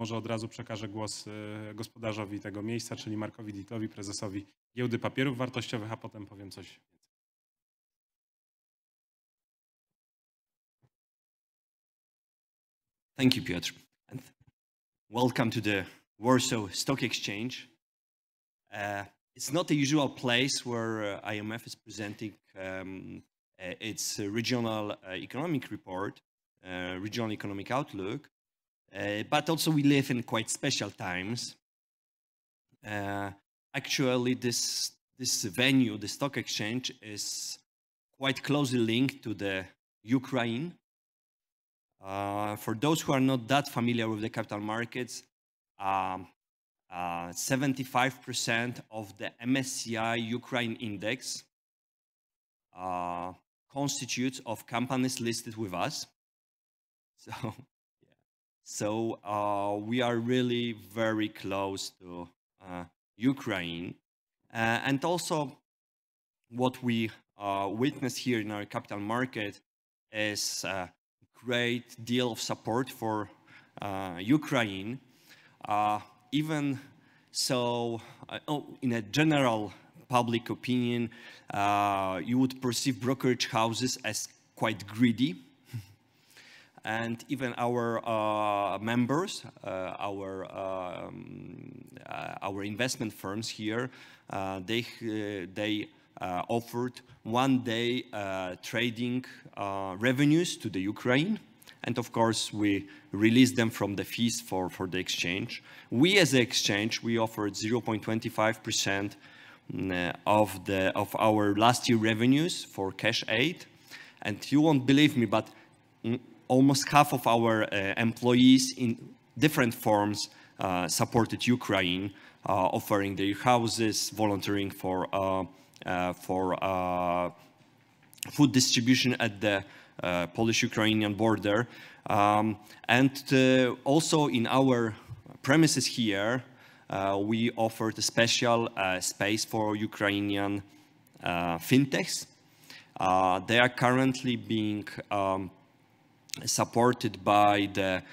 może od razu przekażę głos gospodarzowi tego miejsca, czyli Markowi Ditowi, prezesowi Giełdy Papierów Wartościowych, a potem powiem coś więcej. Thank you, Piotr. And welcome to the Warsaw Stock Exchange. It's not the usual place where IMF is presenting its regional economic report, regional economic outlook, but also we live in quite special times. Actually, this venue, the stock exchange, is quite closely linked to the Ukraine. For those who are not that familiar with the capital markets, 75% of the MSCI Ukraine index constitutes of companies listed with us. So we are really very close to Ukraine. And also what we witness here in our capital market is a great deal of support for Ukraine. Even so, in a general public opinion, you would perceive brokerage houses as quite greedy. And even our members, our investment firms here, they offered one-day trading revenues to the Ukraine. And of course, we released them from the fees for the exchange. We as an exchange, we offered 0.25% of our last year revenues for cash aid. And you won't believe me, but almost half of our employees in different forms supported Ukraine, offering their houses, volunteering for food distribution at the Polish-Ukrainian border. And also in our premises here, we offered a special space for Ukrainian fintechs. They are currently being supported by the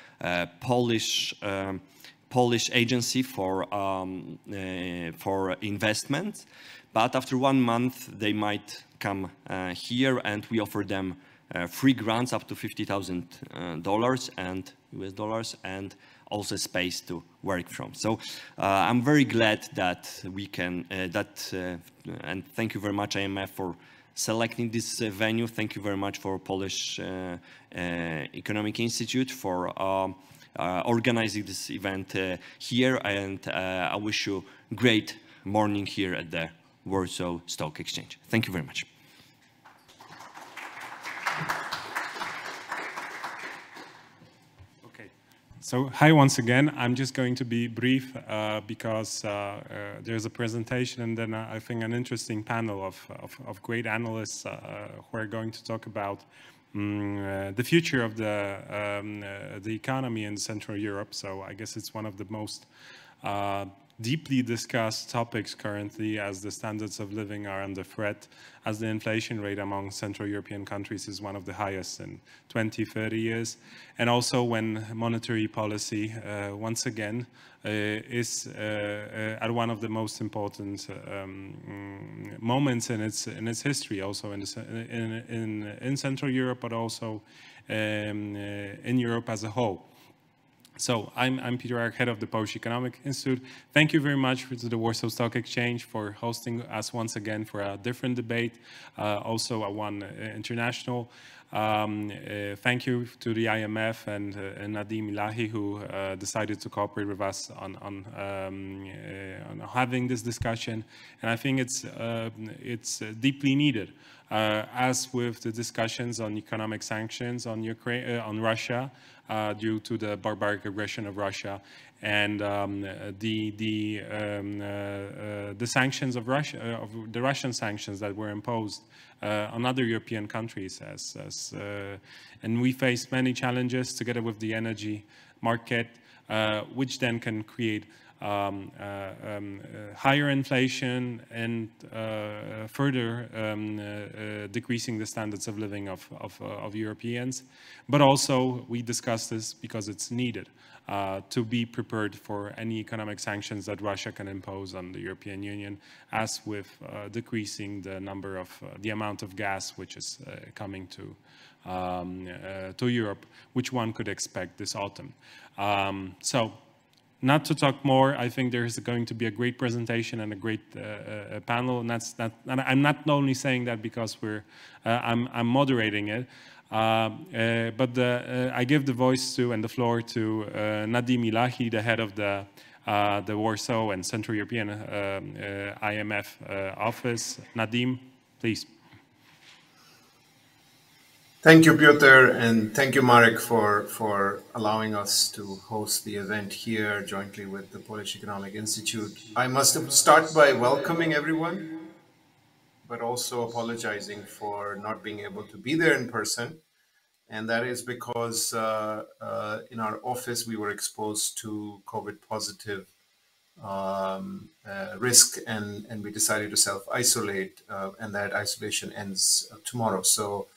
Polish agency for investment. But after 1 month, they might come here, and we offer them free grants up to $50,000 and US dollars, and also space to work from. So I'm very glad that we can and thank you very much IMF for selecting this venue. Thank you very much for Polish Economic Institute for organizing this event here, and I wish you great morning here at the Warsaw Stock Exchange. Thank you very much. So hi once again. I'm just going to be brief because there's a presentation and then I think an interesting panel of great analysts who are going to talk about the future of the economy in Central Europe. So I guess it's one of the most deeply discussed topics currently, as the standards of living are under threat, as the inflation rate among Central European countries is one of the highest in 20, 30 years. And also when monetary policy, once again, is at one of the most important moments in its history, also in Central Europe, but also in Europe as a whole. So I'm Peter Ark, head of the Polish Economic Institute. Thank you very much to the Warsaw Stock Exchange for hosting us once again for a different debate, also a one international. Thank you to the IMF and Nadim Ilahi, who decided to cooperate with us on having this discussion. And I think it's deeply needed. As with the discussions on economic sanctions on Ukraine, on Russia, due to the barbaric aggression of Russia, and the sanctions of Russia, of the Russian sanctions that were imposed on other European countries, and we face many challenges together with the energy market, which then can create higher inflation and further decreasing the standards of living of Europeans. But also, we discuss this because it's needed to be prepared for any economic sanctions that Russia can impose on the European Union, as with decreasing the number of the amount of gas which is coming to Europe, which one could expect this autumn. So, not to talk more, I think there is going to be a great presentation and a great panel, and and I'm not only saying that because I'm moderating it, but I give the voice to and the floor to Nadim Ilahi, the head of the Warsaw and Central European IMF office. Nadim, please. Thank you, Piotr, and thank you, Marek, for allowing us to host the event here jointly with the Polish Economic Institute. I must start by welcoming everyone, but also apologizing for not being able to be there in person. And that is because in our office, we were exposed to COVID positive risk, and we decided to self-isolate, and that isolation ends tomorrow. So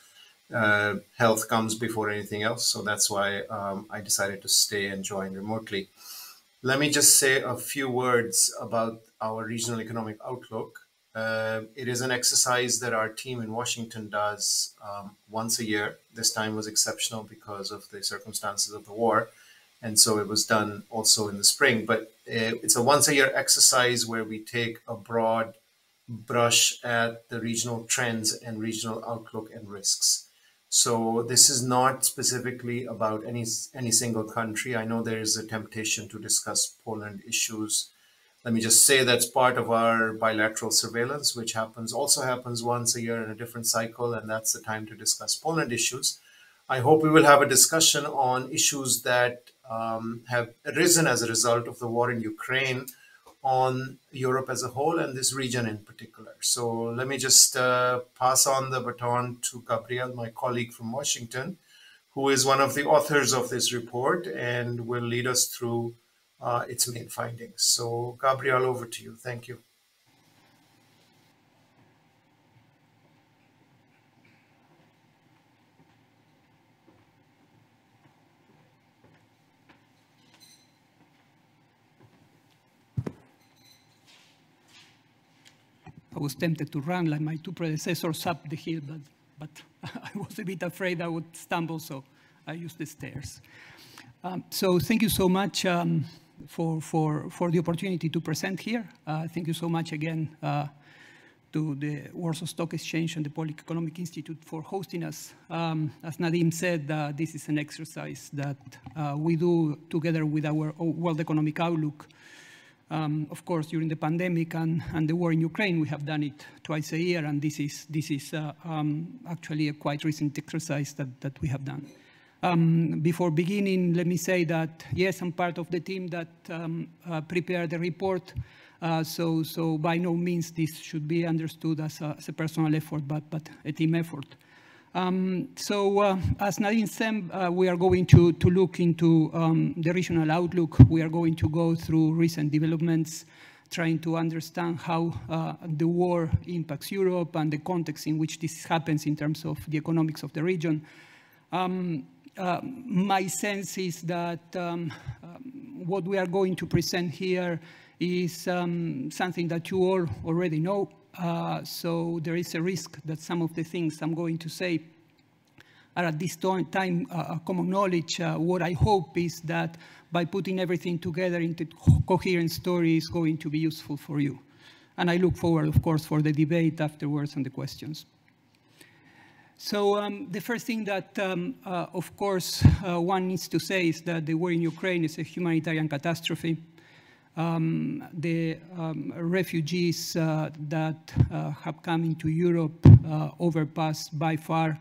health comes before anything else. So that's why I decided to stay and join remotely. Let me just say a few words about our regional economic outlook. It is an exercise that our team in Washington does once a year. This time was exceptional because of the circumstances of the war. And so it was done also in the spring. But it's a once a year exercise where we take a broad brush at the regional trends and regional outlook and risks. So this is not specifically about any single country. I know there is a temptation to discuss Poland issues. Let me just say that's part of our bilateral surveillance, which also happens once a year in a different cycle, and that's the time to discuss Poland issues. I hope we will have a discussion on issues that have arisen as a result of the war in Ukraine on Europe as a whole and this region in particular. So let me just pass on the baton to Gabriel, my colleague from Washington, who is one of the authors of this report and will lead us through its main findings. So Gabriel, over to you. Thank you. I was tempted to run like my two predecessors up the hill, but I was a bit afraid I would stumble, so I used the stairs. So thank you so much for the opportunity to present here. Thank you so much again to the Warsaw Stock Exchange and the Polish Economic Institute for hosting us. As Nadim said, this is an exercise that we do together with our World Economic Outlook. Of course, during the pandemic and the war in Ukraine, we have done it twice a year, and this is actually a quite recent exercise that we have done. Before beginning, let me say that, yes, I'm part of the team that prepared the report, so by no means this should be understood as a personal effort, but a team effort. As Nadine said, we are going to look into the regional outlook. We are going to go through recent developments, trying to understand how the war impacts Europe and the context in which this happens in terms of the economics of the region. My sense is that what we are going to present here is something that you all already know. So there is a risk that some of the things I'm going to say are at this time common knowledge. What I hope is that by putting everything together into coherent story is going to be useful for you. And I look forward, of course, for the debate afterwards and the questions. So the first thing that, of course, one needs to say is that the war in Ukraine is a humanitarian catastrophe. The refugees that have come into Europe overpassed by far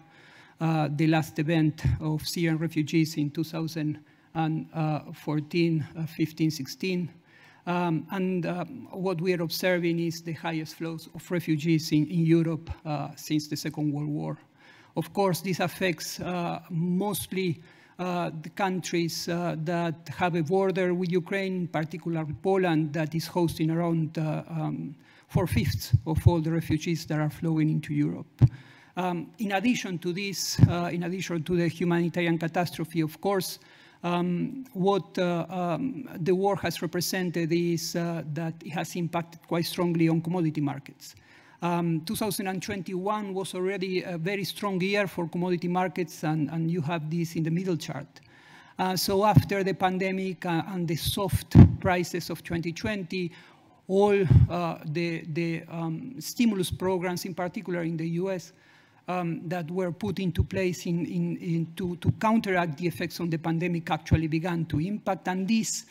the last event of Syrian refugees in 2014, 15, 16. And what we are observing is the highest flows of refugees in Europe since the Second World War. Of course, this affects mostly the countries that have a border with Ukraine, in particular Poland, that is hosting around 4/5 of all the refugees that are flowing into Europe. In addition to this, in addition to the humanitarian catastrophe, of course, what the war has represented is that it has impacted quite strongly on commodity markets. 2021 was already a very strong year for commodity markets, and you have this in the middle chart. So after the pandemic and the soft prices of 2020, all the stimulus programs, in particular in the US, that were put into place to counteract the effects of the pandemic actually began to impact. And this,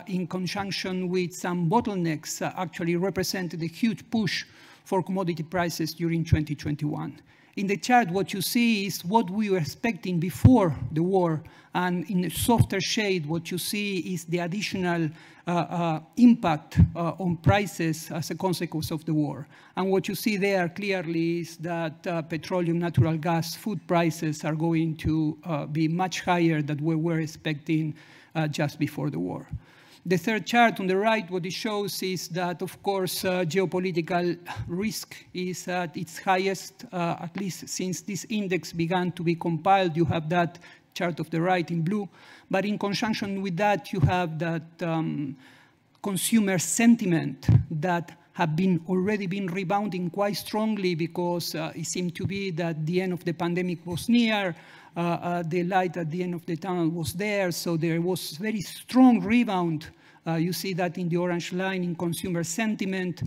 in conjunction with some bottlenecks, actually represented a huge push for commodity prices during 2021. In the chart, what you see is what we were expecting before the war, and in a softer shade, what you see is the additional impact on prices as a consequence of the war. And what you see there clearly is that petroleum, natural gas, food prices are going to be much higher than we were expecting just before the war. The third chart on the right, what it shows is that, of course, geopolitical risk is at its highest, at least since this index began to be compiled. You have that chart of the right in blue. But in conjunction with that, you have that consumer sentiment that have already been rebounding quite strongly, because it seemed to be that the end of the pandemic was near. The light at the end of the tunnel was there, so there was very strong rebound. You see that in the orange line in consumer sentiment.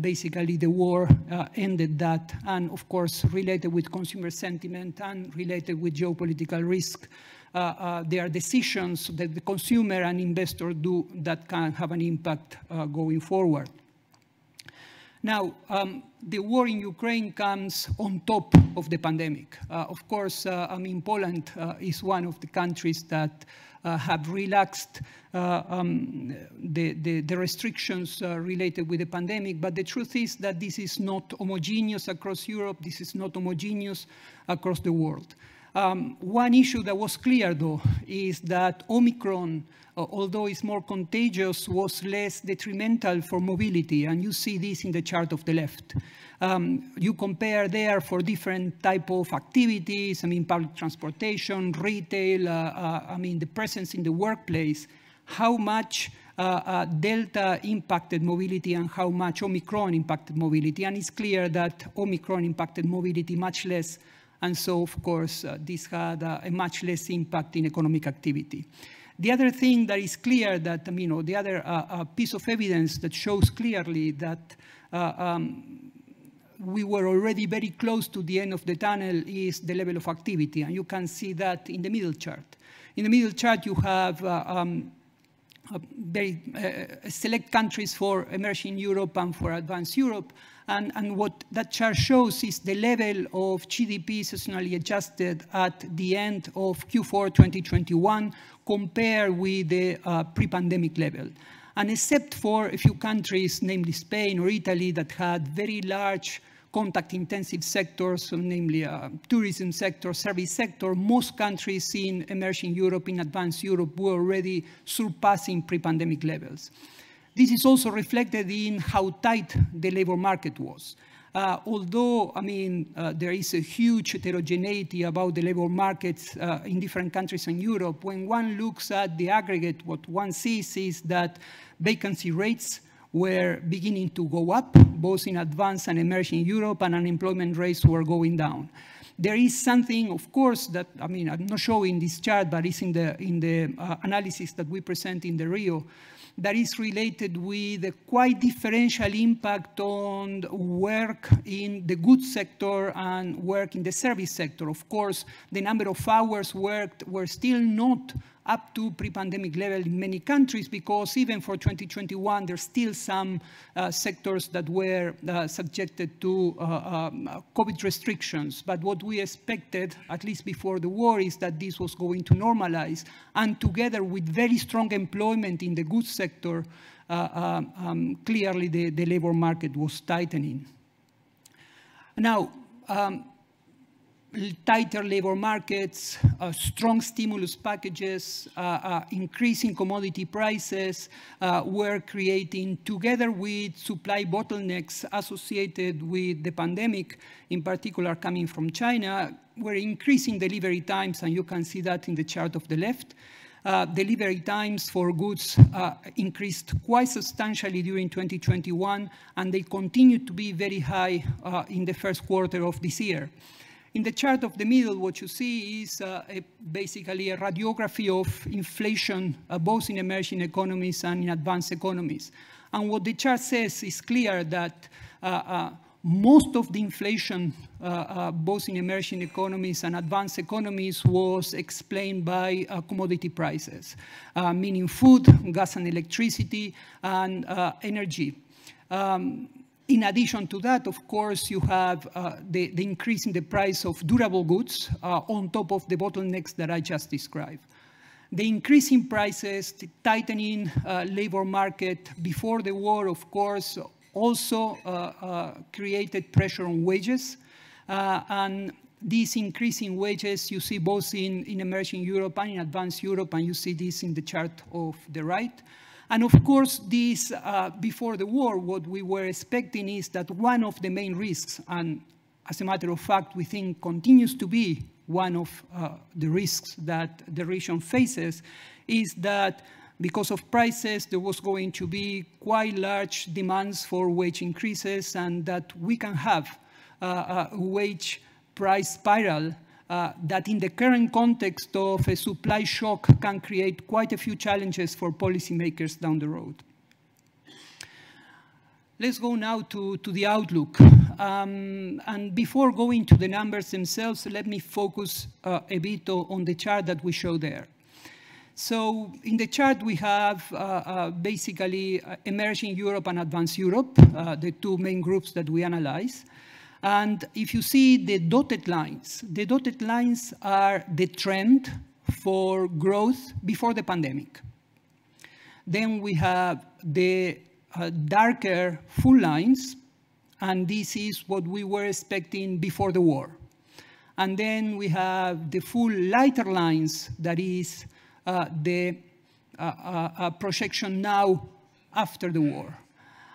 Basically, the war ended that, and of course, related with consumer sentiment and related with geopolitical risk, there are decisions that the consumer and investor do that can have an impact going forward. Now, the war in Ukraine comes on top of the pandemic. Of course, Poland is one of the countries that have relaxed the restrictions related with the pandemic. But the truth is that this is not homogeneous across Europe. This is not homogeneous across the world. One issue that was clear, though, is that Omicron, although it's more contagious, was less detrimental for mobility. And you see this in the chart of the left. You compare there for different type of activities, public transportation, retail, the presence in the workplace, how much Delta impacted mobility and how much Omicron impacted mobility. And it's clear that Omicron impacted mobility much less. And so, of course, this had a much less impact in economic activity. The other thing that is clear, that the other piece of evidence that shows clearly that we were already very close to the end of the tunnel is the level of activity. And you can see that in the middle chart. In the middle chart, you have very select countries for emerging Europe and for advanced Europe. And what that chart shows is the level of GDP seasonally adjusted at the end of Q4 2021 compared with the pre-pandemic level. And except for a few countries, namely Spain or Italy, that had very large contact-intensive sectors, namely tourism sector, service sector, most countries in emerging Europe, in advanced Europe, were already surpassing pre-pandemic levels. This is also reflected in how tight the labor market was. Although, there is a huge heterogeneity about the labor markets in different countries in Europe, when one looks at the aggregate, what one sees is that vacancy rates were beginning to go up, both in advanced and emerging Europe, and unemployment rates were going down. There is something, of course, that, I'm not showing this chart, but it's in the analysis that we present in the Rio, that is related with a quite differential impact on work in the goods sector and work in the service sector. Of course, the number of hours worked were still not up to pre-pandemic level in many countries, because even for 2021, there's still some sectors that were subjected to COVID restrictions. But what we expected, at least before the war, is that this was going to normalize. And together with very strong employment in the goods sector, clearly the labor market was tightening. Now, tighter labor markets, strong stimulus packages, increasing commodity prices were creating, together with supply bottlenecks associated with the pandemic, in particular coming from China, were increasing delivery times, and you can see that in the chart of the left. Delivery times for goods increased quite substantially during 2021, and they continued to be very high in the first quarter of this year. In the chart of the middle, what you see is basically a radiography of inflation, both in emerging economies and in advanced economies. And what the chart says is clear that most of the inflation, both in emerging economies and advanced economies, was explained by commodity prices, meaning food, gas and electricity, and energy. In addition to that, of course, you have the increase in the price of durable goods on top of the bottlenecks that I just described. The increase in prices, the tightening labor market before the war, of course, also created pressure on wages. And these increasing wages you see both in emerging Europe and in advanced Europe, and you see this in the chart of the right. And of course, this, before the war, what we were expecting is that one of the main risks, and as a matter of fact, we think continues to be one of the risks that the region faces, is that because of prices, there was going to be quite large demands for wage increases, and that we can have a wage price spiral that in the current context of a supply shock can create quite a few challenges for policymakers down the road. Let's go now to the outlook. And before going to the numbers themselves, let me focus a bit on the chart that we show there. So in the chart, we have basically emerging Europe and advanced Europe, the two main groups that we analyze. And if you see the dotted lines are the trend for growth before the pandemic. Then we have the darker full lines, and this is what we were expecting before the war. And then we have the full lighter lines, that is the projection now after the war.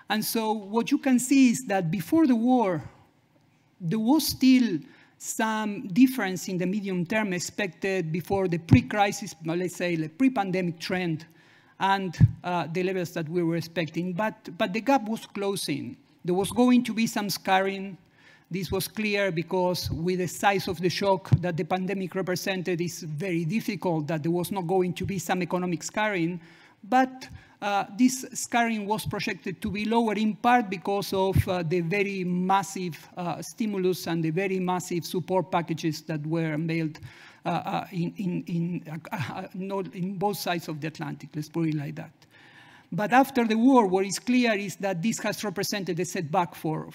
And so what you can see is that before the war, there was still some difference in the medium term expected before the pre-crisis, let's say the pre-pandemic trend, and the levels that we were expecting. But the gap was closing. There was going to be some scarring. This was clear because with the size of the shock that the pandemic represented, it's very difficult that there was not going to be some economic scarring. But this scarring was projected to be lower in part because of the very massive stimulus and the very massive support packages that were mailed in both sides of the Atlantic, let's put it like that. But after the war, what is clear is that this has represented a setback for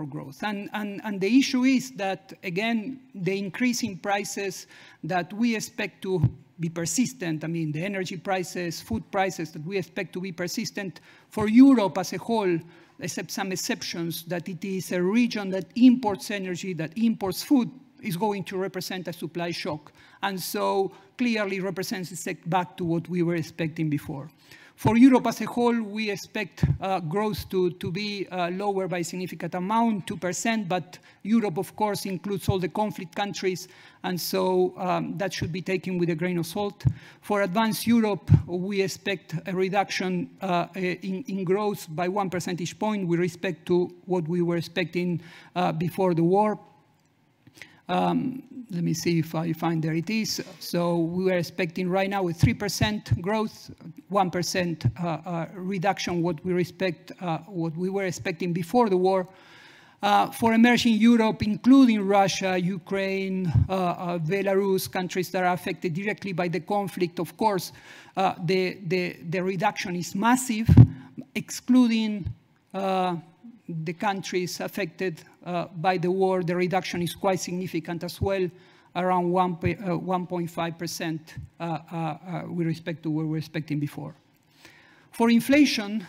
growth. And the issue is that, again, the increase in prices that we expect to be persistent, I mean, the energy prices, food prices that we expect to be persistent for Europe as a whole, except some exceptions, that it is a region that imports energy, that imports food, is going to represent a supply shock. And so clearly represents a setback to what we were expecting before. For Europe as a whole, we expect growth to be lower by a significant amount, 2%, but Europe, of course, includes all the conflict countries, and so that should be taken with a grain of salt. For advanced Europe, we expect a reduction in growth by 1 percentage point with respect to what we were expecting before the war. Let me see if I find there it is. So we were expecting right now a 3% growth, 1% reduction what we were expecting before the war. For emerging Europe, including Russia, Ukraine, Belarus, countries that are affected directly by the conflict, of course, the reduction is massive, excluding the countries affected by the war. The reduction is quite significant as well, around 1.5% with respect to what we were expecting before. For inflation,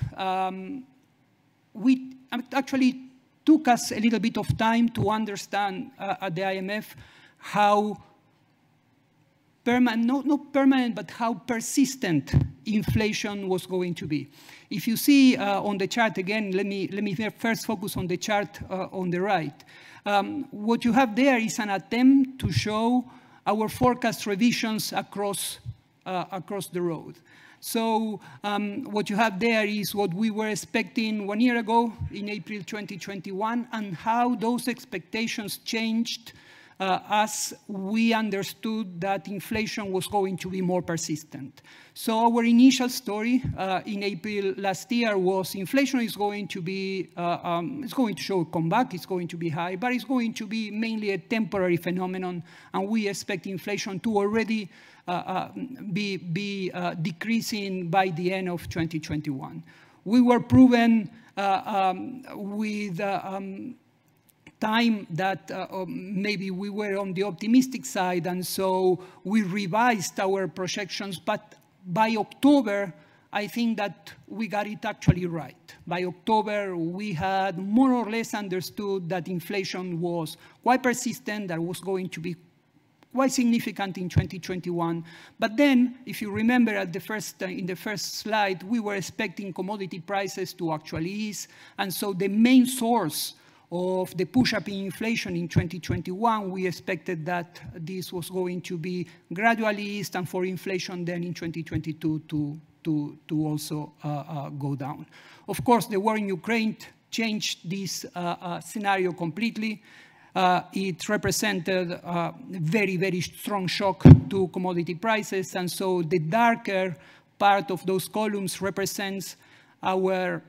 we actually took us a little bit of time to understand at the IMF how permanent, not permanent, but how persistent inflation was going to be. If you see on the chart again, let me first focus on the chart on the right. What you have there is an attempt to show our forecast revisions across the road. So what you have there is what we were expecting 1 year ago in April 2021 and how those expectations changed as we understood that inflation was going to be more persistent. So our initial story in April last year was inflation is going to be, it's going to show a comeback, it's going to be high, but it's going to be mainly a temporary phenomenon, and we expect inflation to already be decreasing by the end of 2021. We were proven with time that maybe we were on the optimistic side, and so we revised our projections, but by October, I think that we got it actually right. By October, we had more or less understood that inflation was quite persistent, that was going to be quite significant in 2021. But then, if you remember at the in the first slide, we were expecting commodity prices to actually ease, and so the main source of the push-up in inflation in 2021, we expected that this was going to be gradually eased, and for inflation then in 2022 to also go down. Of course, the war in Ukraine changed this scenario completely. It represented a very, very strong shock to commodity prices, and so the darker part of those columns represents our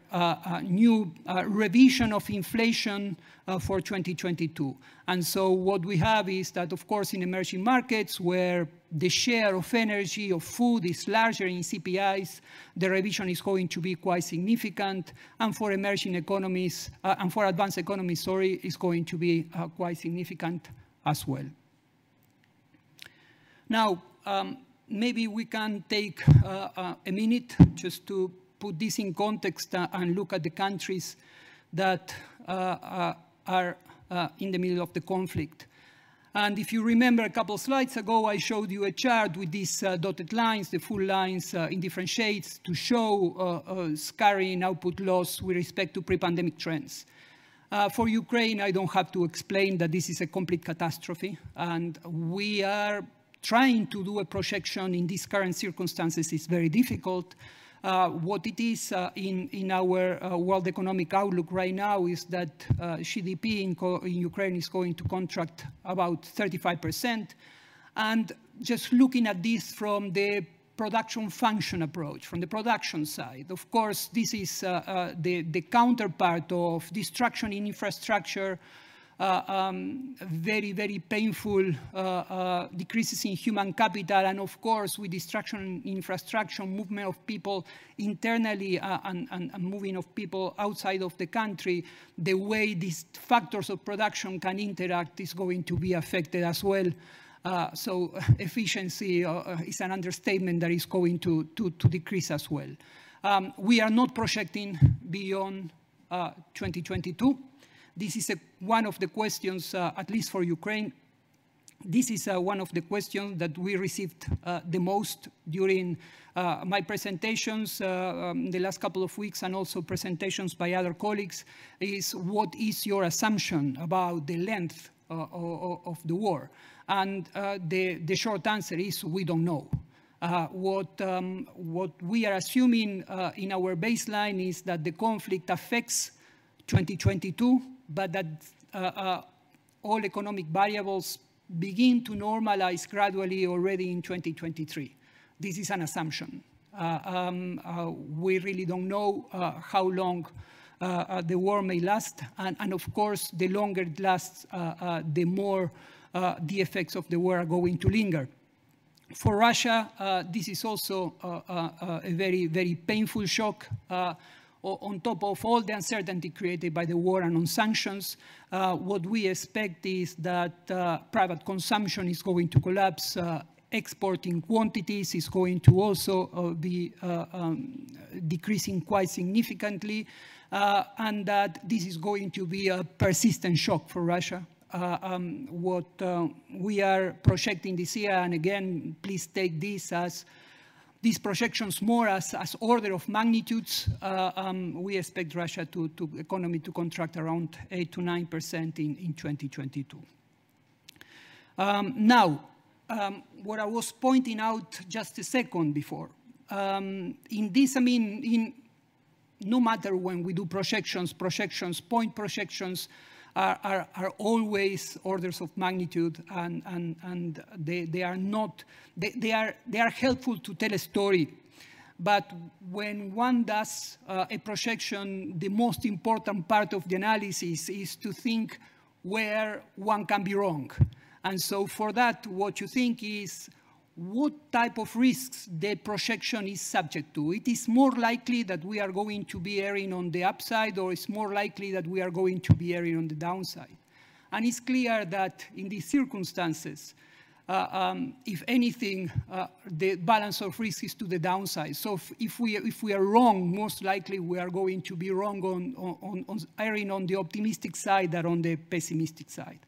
new revision of inflation for 2022. And so what we have is that, of course, in emerging markets where the share of energy, of food is larger in CPIs, the revision is going to be quite significant. And for emerging economies, and for advanced economies, sorry, is going to be quite significant as well. Now, maybe we can take a minute just to put this in context and look at the countries that are in the middle of the conflict. And if you remember a couple of slides ago, I showed you a chart with these dotted lines, the full lines in different shades to show scarring output loss with respect to pre-pandemic trends. For Ukraine, I don't have to explain that this is a complete catastrophe, and we are trying to do a projection in these current circumstances is very difficult. What it is in our World Economic Outlook right now is that GDP in Ukraine is going to contract about 35%. And just looking at this from the production function approach, from the production side, of course, this is the counterpart of destruction in infrastructure, very, very painful decreases in human capital, and of course, with destruction in infrastructure, movement of people internally and moving of people outside of the country, the way these factors of production can interact is going to be affected as well. So efficiency is an understatement that is going to decrease as well. We are not projecting beyond 2022. This is one of the questions, at least for Ukraine, this is one of the questions that we received the most during my presentations the last couple of weeks, and also presentations by other colleagues, is what is your assumption about the length of the war? And the short answer is we don't know. What we are assuming in our baseline is that the conflict affects 2022, but that all economic variables begin to normalize gradually already in 2023. This is an assumption. We really don't know how long the war may last, and of course, the longer it lasts, the more the effects of the war are going to linger. For Russia, this is also a very, very painful shock. On top of all the uncertainty created by the war and on sanctions, what we expect is that private consumption is going to collapse, exporting quantities is going to also be decreasing quite significantly, and that this is going to be a persistent shock for Russia. what we are projecting this year, and again, please take this as these projections more as order of magnitudes, we expect Russia economy to contract around 8 to 9% in 2022. Now, what I was pointing out just a second before, in this, I mean, no matter when we do projections, point projections are always orders of magnitude, and they are not, they are helpful to tell a story. But when one does a projection, the most important part of the analysis is to think where one can be wrong. And so for that, what you think is what type of risks the projection is subject to. It is more likely that we are going to be erring on the upside, or it's more likely that we are going to be erring on the downside. And it's clear that in these circumstances, if anything, the balance of risk is to the downside. So if we are wrong, most likely we are going to be wrong on erring on the optimistic side than on the pessimistic side.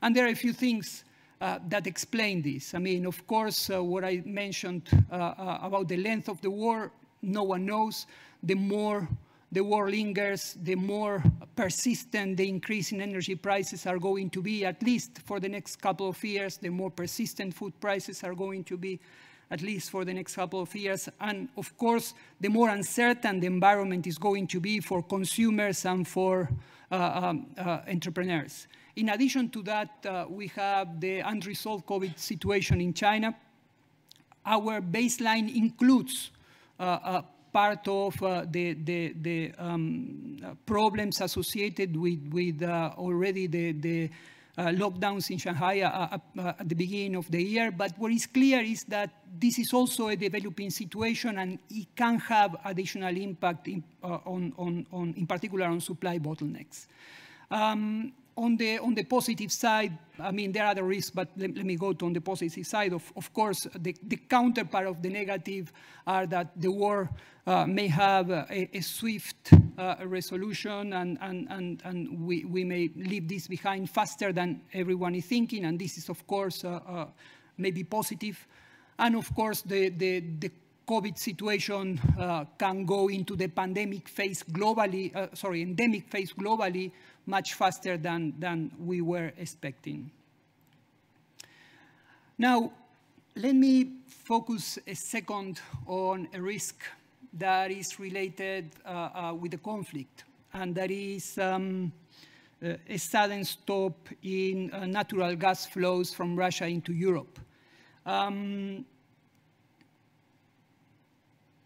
And there are a few things that explain this. I mean, of course, what I mentioned about the length of the war, no one knows. The more the war lingers, the more persistent the increase in energy prices are going to be, at least for the next couple of years. The more persistent food prices are going to be, at least for the next couple of years. And of course, the more uncertain the environment is going to be for consumers and for entrepreneurs. In addition to that, we have the unresolved COVID situation in China. Our baseline includes part of the problems associated with already the lockdowns in Shanghai at the beginning of the year. But what is clear is that this is also a developing situation, and it can have additional impact in particular on supply bottlenecks. On the positive side, I mean, there are other risks, but let me go to on the positive side. Of course, the counterpart of the negative are that the war may have a swift resolution, and we may leave this behind faster than everyone is thinking, and this is, of course, maybe positive. And of course, the COVID situation can go into the endemic phase globally much faster than we were expecting. Now, let me focus a second on a risk that is related with the conflict, and that is a sudden stop in natural gas flows from Russia into Europe.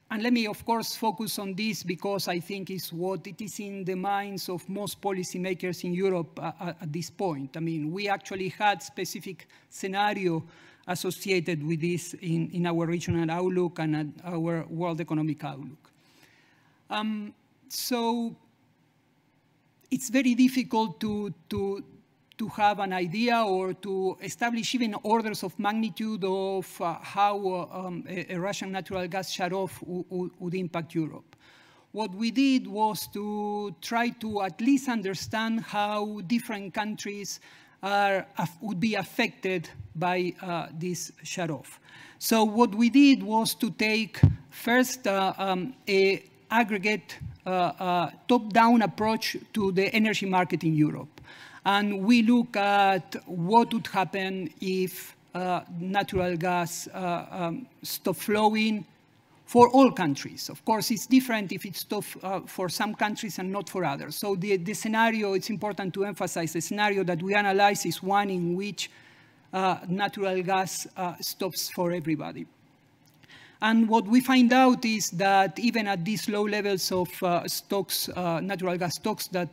And let me, of course, focus on this because I think it's what it is in the minds of most policymakers in Europe at this point. I mean, we actually had specific scenario associated with this in our regional outlook and our world economic outlook. So it's very difficult to have an idea or to establish even orders of magnitude of how a Russian natural gas shutoff would impact Europe. What we did was to try to at least understand how different countries would be affected by this shutoff. So what we did was to take first an aggregate top-down approach to the energy market in Europe. And we look at what would happen if natural gas stopped flowing for all countries. Of course, it's different if it's stopped for some countries and not for others. So the scenario, it's important to emphasize, the scenario that we analyze is one in which natural gas stops for everybody. And what we find out is that even at these low levels of stocks, natural gas stocks that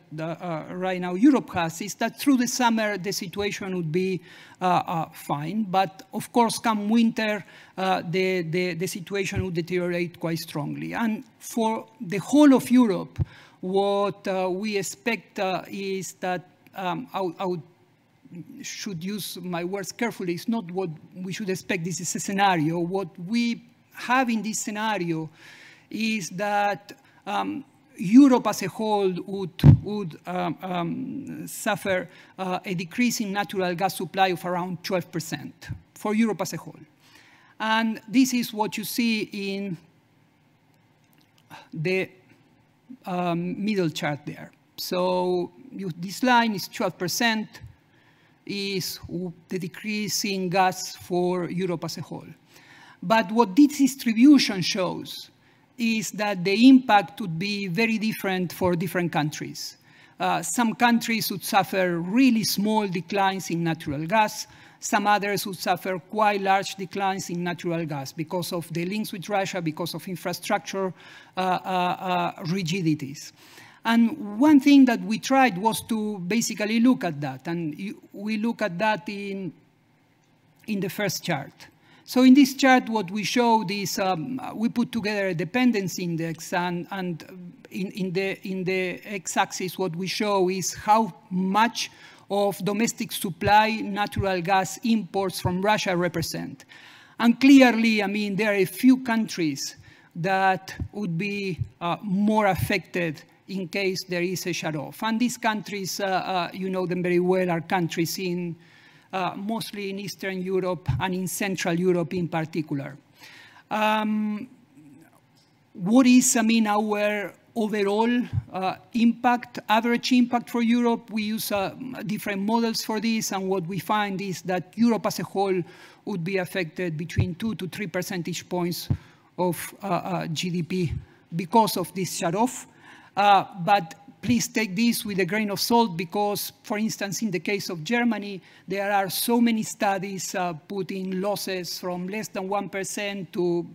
right now Europe has, is that through the summer the situation would be fine. But of course, come winter, the situation would deteriorate quite strongly. And for the whole of Europe, what we expect is that I should use my words carefully. It's not what we should expect. This is a scenario. What we have in this scenario is that Europe as a whole would suffer a decrease in natural gas supply of around 12% for Europe as a whole. And this is what you see in the middle chart there. So this line is 12% is the decrease in gas for Europe as a whole. But what this distribution shows is that the impact would be very different for different countries. Some countries would suffer really small declines in natural gas. Some others would suffer quite large declines in natural gas because of the links with Russia, because of infrastructure rigidities. And one thing that we tried was to basically look at that. And we look at that in the first chart. So in this chart, what we showed is we put together a dependency index, and in the x-axis, what we show is how much of domestic supply natural gas imports from Russia represent. And clearly, I mean, there are a few countries that would be more affected in case there is a shutoff. And these countries, you know them very well, are countries in mostly in Eastern Europe and in Central Europe in particular. What is, I mean, our overall impact, average impact for Europe? We use different models for this, and what we find is that Europe as a whole would be affected between 2 to 3 percentage points of GDP because of this shutoff. But please take this with a grain of salt because, for instance, in the case of Germany, there are so many studies putting losses from less than 1% to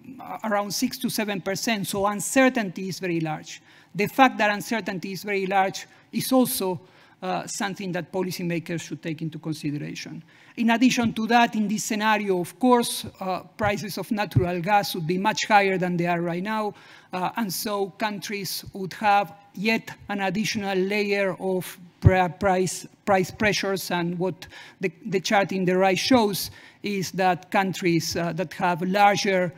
around 6 to 7%. So uncertainty is very large. The fact that uncertainty is very large is also something that policymakers should take into consideration. In addition to that, in this scenario, of course, prices of natural gas would be much higher than they are right now. And so countries would have yet an additional layer of price pressures. And what the chart in the right shows is that countries that have larger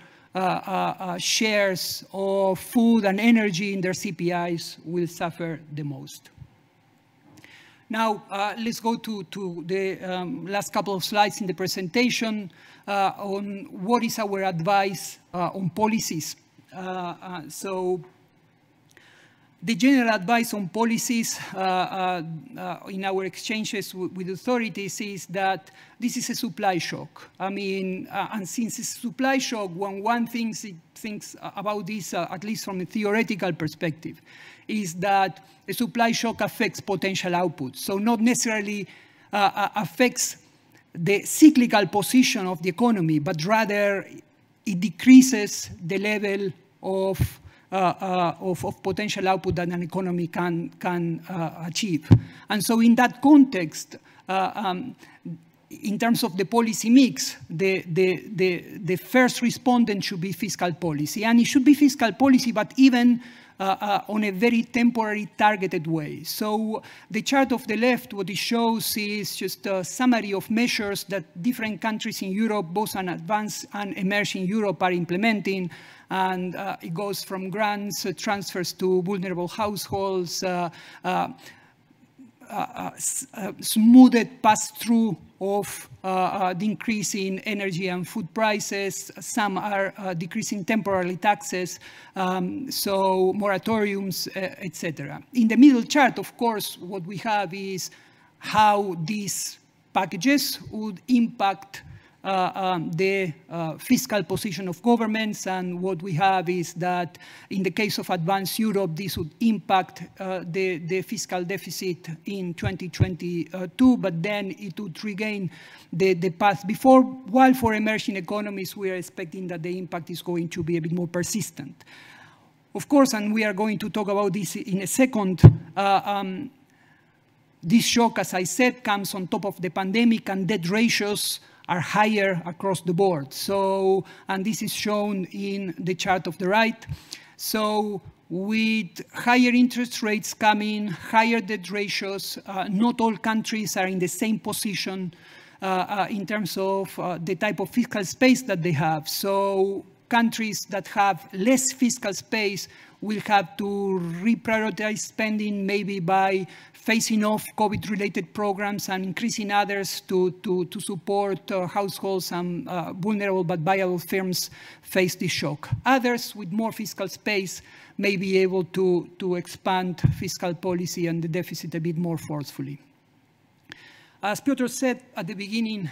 shares of food and energy in their CPIs will suffer the most. Now, let's go to the last couple of slides in the presentation on what is our advice on policies. So the general advice on policies in our exchanges with authorities is that this is a supply shock. I mean, and since it's a supply shock, when one thinks about this, at least from a theoretical perspective, is that a supply shock affects potential output. So not necessarily affects the cyclical position of the economy, but rather it decreases the level of potential output that an economy can achieve. And so in that context, in terms of the policy mix, the first respondent should be fiscal policy. And it should be fiscal policy, but even on a very temporary, targeted way. So the chart of the left, what it shows is just a summary of measures that different countries in Europe, both in advanced and emerging Europe, are implementing. And it goes from grants, transfers to vulnerable households, smoothed pass-through of the increase in energy and food prices. Some are decreasing temporarily taxes, so moratoriums, etc. In the middle chart, of course, what we have is how these packages would impact the fiscal position of governments, and what we have is that in the case of advanced Europe, this would impact the fiscal deficit in 2022, but then it would regain the path before, while for emerging economies, we are expecting that the impact is going to be a bit more persistent. Of course, and we are going to talk about this in a second, this shock, as I said, comes on top of the pandemic, and debt ratios are higher across the board. So, and this is shown in the chart of the right. So with higher interest rates coming, higher debt ratios, not all countries are in the same position in terms of the type of fiscal space that they have. So countries that have less fiscal space will have to reprioritize spending, maybe by phasing off COVID-related programs and increasing others to support households and vulnerable but viable firms face this shock. Others with more fiscal space may be able to expand fiscal policy and the deficit a bit more forcefully. As Piotr said at the beginning,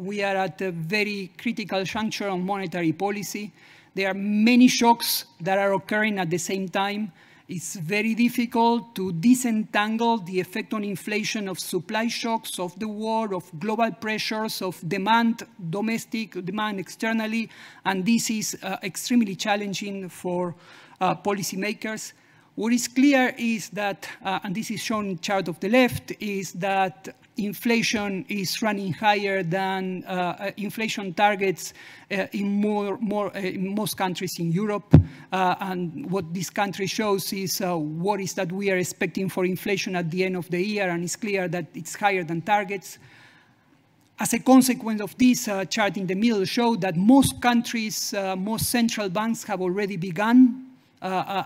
we are at a very critical juncture on monetary policy. There are many shocks that are occurring at the same time. It's very difficult to disentangle the effect on inflation of supply shocks, of the war, of global pressures, of demand, domestic demand externally, and this is extremely challenging for policymakers. What is clear is that, and this is shown in the chart of the left, is that inflation is running higher than inflation targets in most countries in Europe. And what this country shows is what is that we are expecting for inflation at the end of the year, and it's clear that it's higher than targets. As a consequence of this, chart in the middle showed that most countries, most central banks have already begun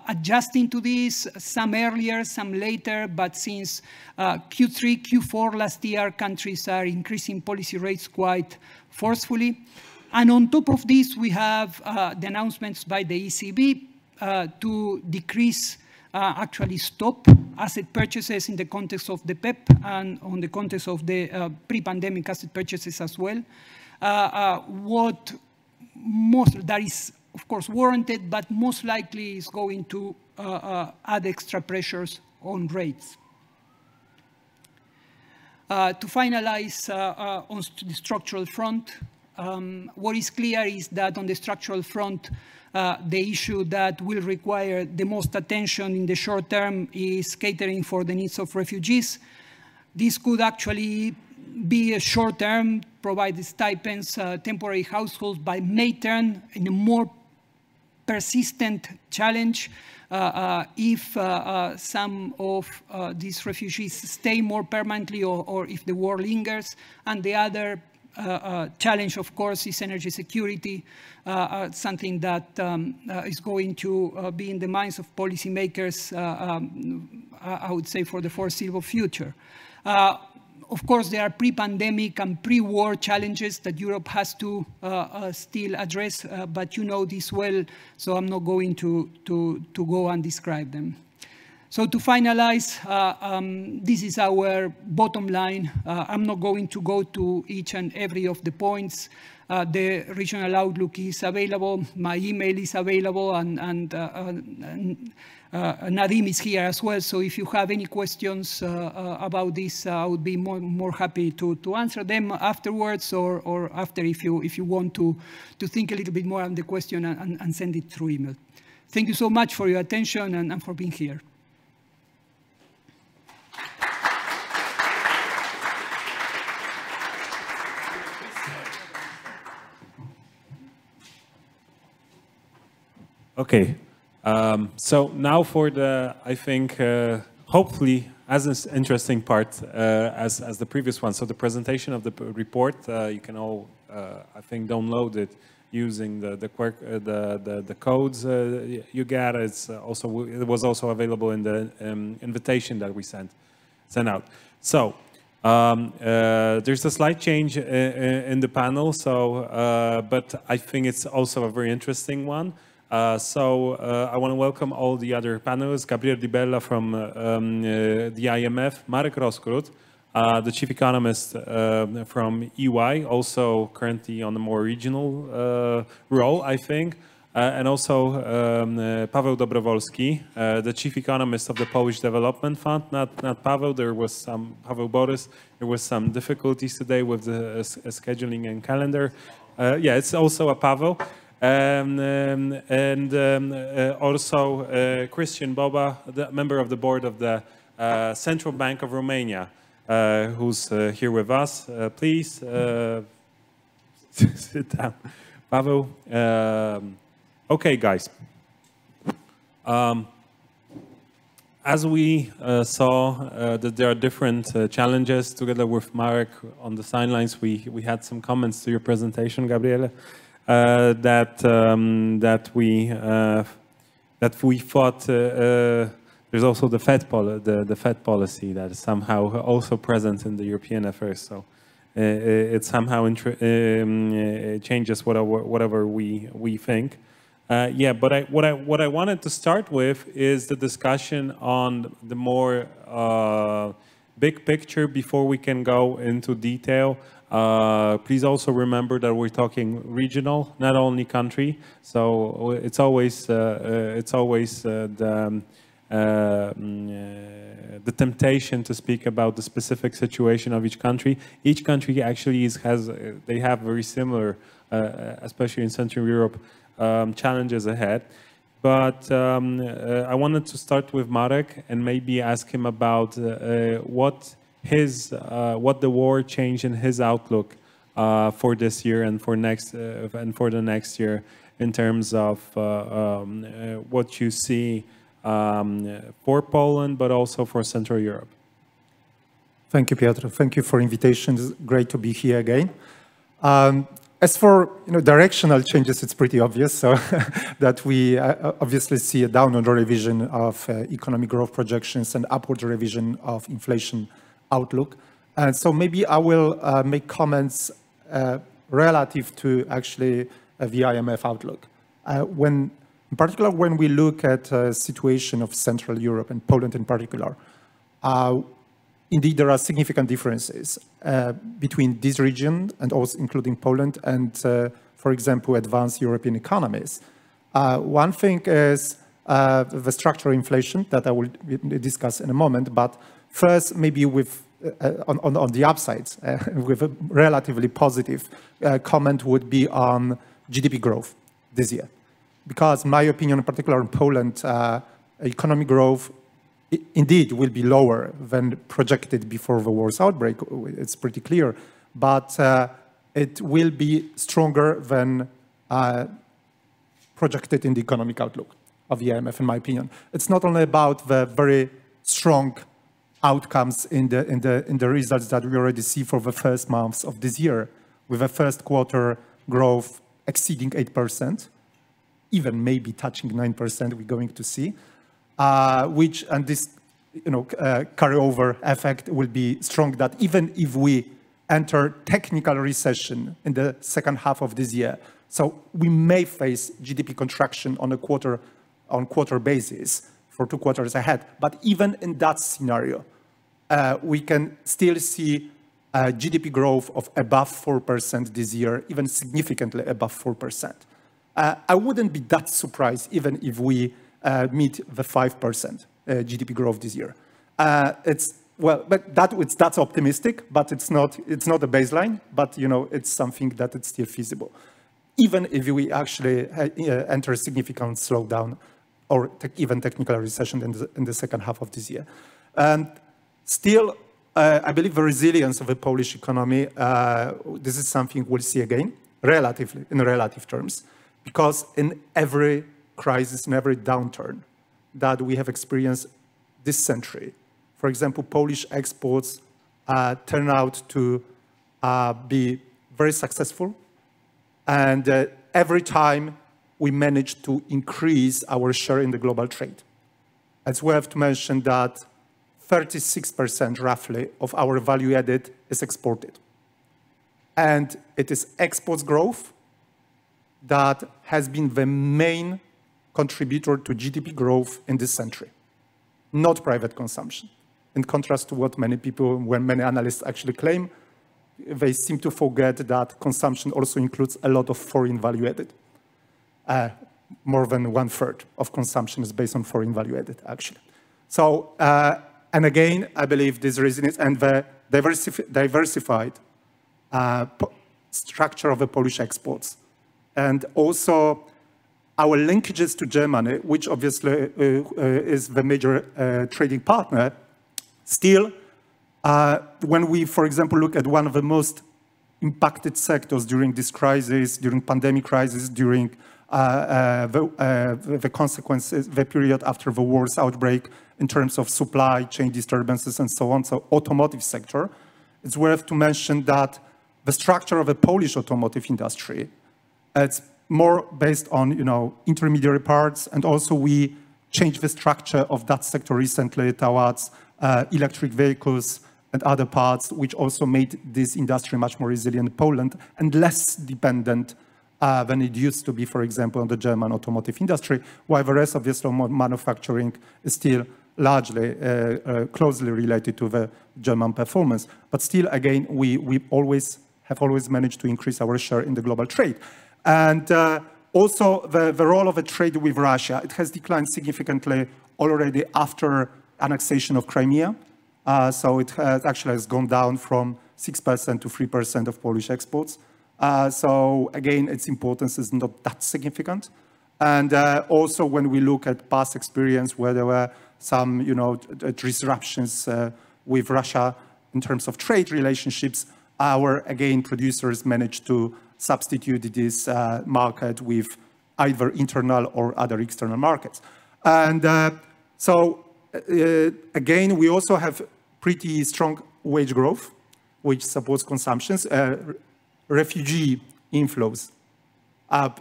adjusting to this, some earlier, some later, but since Q3, Q4 last year, countries are increasing policy rates quite forcefully. And on top of this, we have the announcements by the ECB to decrease, actually stop asset purchases in the context of the PEP and on the context of the pre-pandemic asset purchases as well. That is, of course, warranted, but most likely is going to add extra pressures on rates. To finalize on the structural front, what is clear is that on the structural front, the issue that will require the most attention in the short term is catering for the needs of refugees. This could actually be a short term, provide stipends, temporary households, but may turn in a more persistent challenge if some of these refugees stay more permanently or if the war lingers. And the other challenge, of course, is energy security, something that is going to be in the minds of policymakers, I would say, for the foreseeable future. Of course, there are pre-pandemic and pre-war challenges that Europe has to still address, but you know this well, so I'm not going to go and describe them. So to finalize, this is our bottom line. I'm not going to go to each and every of the points. The regional outlook is available. My email is available, and Nadim is here as well. So if you have any questions about this, I would be more happy to answer them afterwards, or after if you want to think a little bit more on the question and send it through email. Thank you so much for your attention and for being here. Okay, so now for the, I think, hopefully as interesting part as the previous one. So the presentation of the report, you can all, I think, download it using the codes you get. It was also available in the invitation that we sent out. So there's a slight change in the panel. So, but I think it's also a very interesting one. I want to welcome all the other panelists: Gabriel Di Bella from the IMF, Marek Roskrut, the chief economist from EY, also currently on a more regional role, I think, and also Paweł Dobrowolski, the chief economist of the Polish Development Fund. Not Paweł. There was some Paweł Borys. There was some difficulties today with the scheduling and calendar. Yeah, it's also a Paweł. Also Christian Boba, the member of the board of the Central Bank of Romania, who's here with us. Please sit down. Paweł. Okay, guys. As we saw that there are different challenges, together with Marek on the sidelines, we had some comments to your presentation, Gabriele. that we thought. There's also the Fed policy that is somehow also present in the European affairs. So it somehow changes whatever we think. Yeah, but what I wanted to start with is the discussion on the more big picture before we can go into detail. Please also remember that we're talking regional, not only country. So it's always the temptation to speak about the specific situation of each country. Each country actually they have very similar, especially in Central Europe, challenges ahead. But I wanted to start with Marek and maybe ask him about what the war changed in his outlook for this year and for the next year in terms of what you see for Poland, but also for Central Europe. Thank you, Piotr. Thank you for invitation. It's great to be here again. As for directional changes, it's pretty obvious. So that we obviously see a downward revision of economic growth projections and upward revision of inflation outlook. And so maybe I will make comments relative to actually the IMF outlook. In particular, when we look at the situation of Central Europe and Poland in particular, indeed there are significant differences between this region and also including Poland and, for example, advanced European economies. One thing is the structural inflation that I will discuss in a moment, but first maybe with on the upsides, with a relatively positive comment would be on GDP growth this year. Because in my opinion, in particular in Poland, economic growth indeed will be lower than projected before the war's outbreak. It's pretty clear, but it will be stronger than projected in the economic outlook of the IMF, in my opinion. It's not only about the very strong outcomes in the results that we already see for the first months of this year, with the first quarter growth exceeding 8%, even maybe touching 9%, we're going to see, and this carryover effect will be strong, that even if we enter technical recession in the second half of this year, so we may face GDP contraction on a quarter-on-quarter basis for 2 quarters ahead. But even in that scenario, we can still see GDP growth of above 4% this year, even significantly above 4%. I wouldn't be that surprised even if we meet the 5% GDP growth this year. That's optimistic, but it's not a baseline. But it's something that it's still feasible, even if we actually enter a significant slowdown or even technical recession in the second half of this year. And still, I believe the resilience of the Polish economy. This is something we'll see again, in relative terms. Because in every crisis, in every downturn that we have experienced this century, for example, Polish exports turn out to be very successful. And every time we manage to increase our share in the global trade. It's worth to mention that 36% roughly of our value added is exported. And it is exports growth that has been the main contributor to GDP growth in this century, not private consumption. In contrast to what many analysts actually claim, they seem to forget that consumption also includes a lot of foreign value added. More than 1/3 of consumption is based on foreign value added, actually. So, and again, I believe this resilience and the diversified structure of the Polish exports, and also our linkages to Germany, which obviously is the major trading partner, still, when we, for example, look at one of the most impacted sectors during this crisis, during pandemic crisis, during the consequences, the period after the war's outbreak, in terms of supply chain disturbances and so on, so automotive sector, it's worth to mention that the structure of the Polish automotive industry It's more based on, intermediary parts, and also we changed the structure of that sector recently towards electric vehicles and other parts, which also made this industry much more resilient in Poland and less dependent than it used to be, for example, on the German automotive industry, while the rest of the slow manufacturing is still largely closely related to the German performance. But still, again, we have always managed to increase our share in the global trade. And also the role of a trade with Russia, it has declined significantly already after annexation of Crimea. So it has gone down from 6% to 3% of Polish exports. So again, its importance is not that significant. And also when we look at past experience where there were some, disruptions with Russia in terms of trade relationships, our, again, producers managed to substitute this market with either internal or other external markets. And again, we also have pretty strong wage growth, which supports consumptions. Refugee inflows,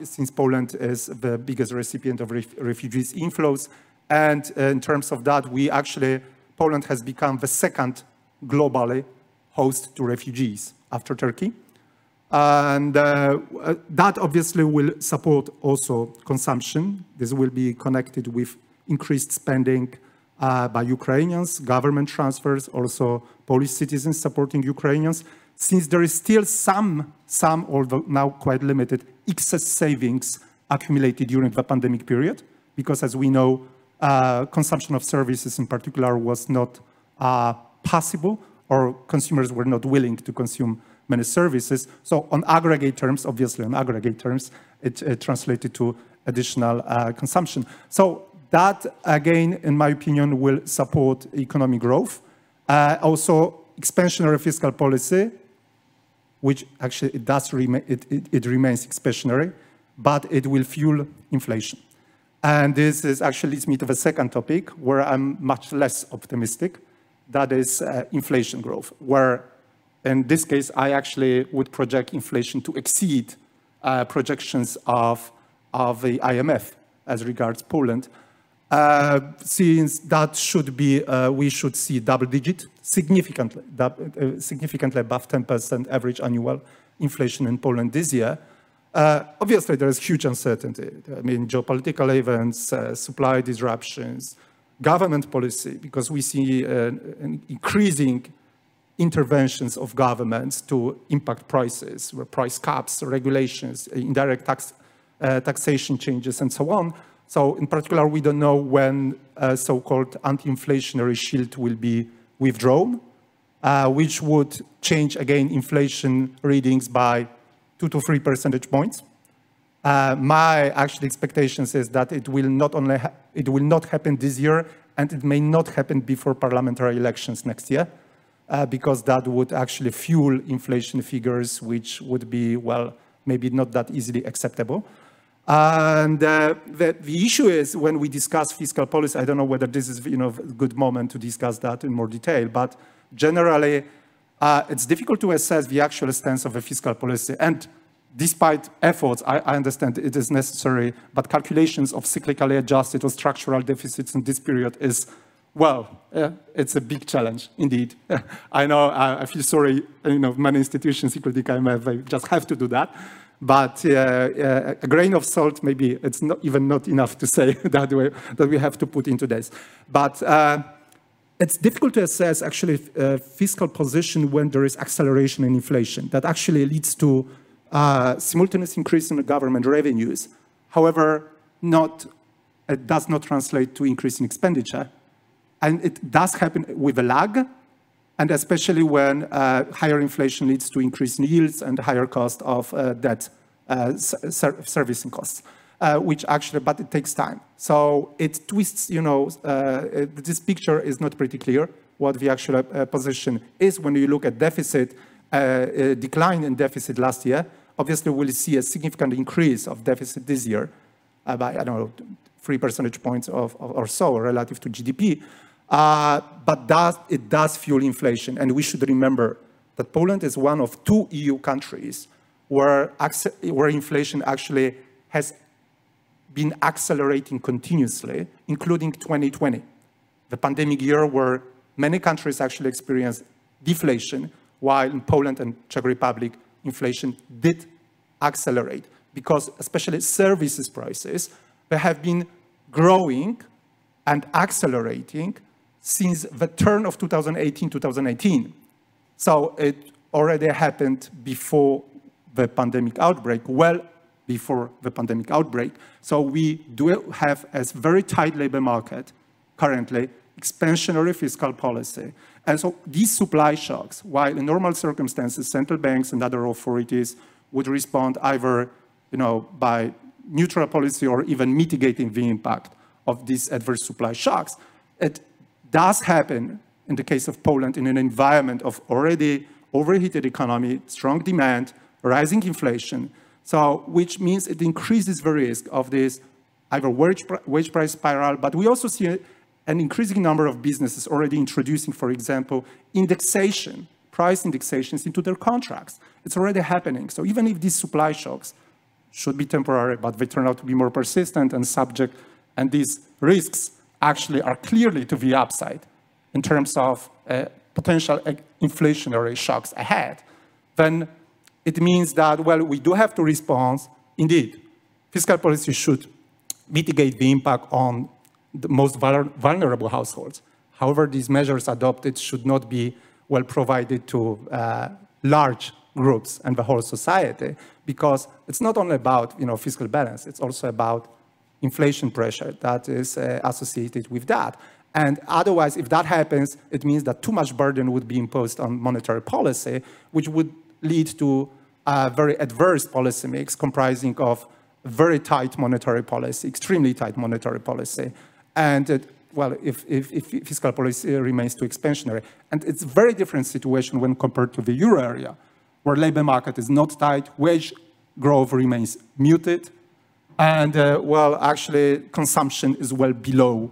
since Poland is the biggest recipient of refugees inflows. And in terms of that, Poland has become the second globally host to refugees after Turkey. And that obviously will support also consumption. This will be connected with increased spending by Ukrainians, government transfers, also Polish citizens supporting Ukrainians, since there is still some, although now quite limited, excess savings accumulated during the pandemic period, because as we know, consumption of services in particular was not possible, or consumers were not willing to consume many services. So on aggregate terms, it translated to additional consumption. So that, again, in my opinion, will support economic growth. Also, expansionary fiscal policy, which actually it remains expansionary, but it will fuel inflation. And this leads me to the second topic, where I'm much less optimistic. That is inflation growth, where in this case, I actually would project inflation to exceed projections of the IMF as regards Poland. Since that should be, we should see double-digit, significantly above 10% average annual inflation in Poland this year. Obviously, there is huge uncertainty. I mean, geopolitical events, supply disruptions, government policy, because we see an increasing interventions of governments to impact prices, where price caps, regulations, indirect taxation changes, and so on. So in particular, we don't know when a so-called anti-inflationary shield will be withdrawn, which would change, again, inflation readings by 2 to 3 percentage points. My actual expectations is that it will not happen this year, and it may not happen before parliamentary elections next year, because that would actually fuel inflation figures, which would be, well, maybe not that easily acceptable. And the issue is, when we discuss fiscal policy, I don't know whether this is a good moment to discuss that in more detail, but generally, it's difficult to assess the actual stance of a fiscal policy. And despite efforts, I understand it is necessary, but calculations of cyclically adjusted or structural deficits in this period is, well, it's a big challenge indeed. I know, I feel sorry, many institutions, including IMF, they just have to do that. But a grain of salt, maybe it's not enough to say that we have to put into this. But it's difficult to assess actually fiscal position when there is acceleration in inflation. That actually leads to simultaneous increase in the government revenues. However, it does not translate to increase in expenditure. And it does happen with a lag, and especially when higher inflation leads to increase in yields and higher cost of debt servicing costs, but it takes time. So it twists, this picture is not pretty clear what the actual position is. When you look at deficit, decline in deficit last year, obviously we'll see a significant increase of deficit this year by, I don't know, 3 percentage points or so relative to GDP. But it does fuel inflation. And we should remember that Poland is one of 2 EU countries where inflation actually has been accelerating continuously, including 2020, the pandemic year where many countries actually experienced deflation, while in Poland and Czech Republic, inflation did accelerate because especially services prices, they have been growing and accelerating since the turn of 2018. So it already happened before the pandemic outbreak, well before the pandemic outbreak. So we do have a very tight labor market currently, expansionary fiscal policy. And so these supply shocks, while in normal circumstances, central banks and other authorities would respond either by neutral policy or even mitigating the impact of these adverse supply shocks. It does happen in the case of Poland in an environment of already overheated economy, strong demand, rising inflation, so which means it increases the risk of this either wage price spiral, but we also see an increasing number of businesses already introducing, for example, indexation, price indexations into their contracts. It's already happening. So even if these supply shocks should be temporary, but they turn out to be more persistent and subject, and these risks actually are clearly to the upside in terms of potential inflationary shocks ahead, then it means that, well, we do have to respond. Indeed, fiscal policy should mitigate the impact on the most vulnerable households. However, these measures adopted should not be well provided to large groups and the whole society, because it's not only about fiscal balance, it's also about inflation pressure that is associated with that. And otherwise, if that happens, it means that too much burden would be imposed on monetary policy, which would lead to a very adverse policy mix comprising of very tight monetary policy, extremely tight monetary policy. And if fiscal policy remains too expansionary. And it's a very different situation when compared to the euro area, where labor market is not tight, wage growth remains muted, and actually consumption is well below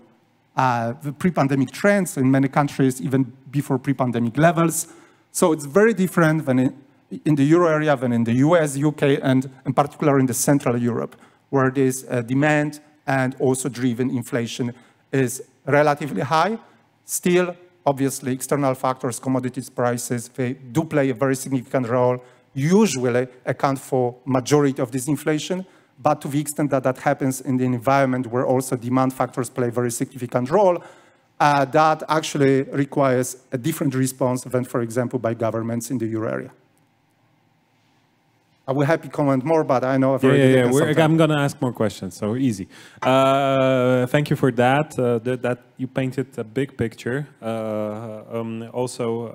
the pre-pandemic trends in many countries, even before pre-pandemic levels. So it's very different than in the euro area than in the US, UK, and in particular in the Central Europe, where this demand and also driven inflation is relatively high. Still, obviously, external factors, commodities prices, they do play a very significant role, usually account for majority of this inflation, but to the extent that that happens in the environment where also demand factors play a very significant role, that actually requires a different response than, for example, by governments in the euro area. I will happy comment more, but I know I'm going to ask more questions, so easy. Thank you for that. That you painted a big picture. Also,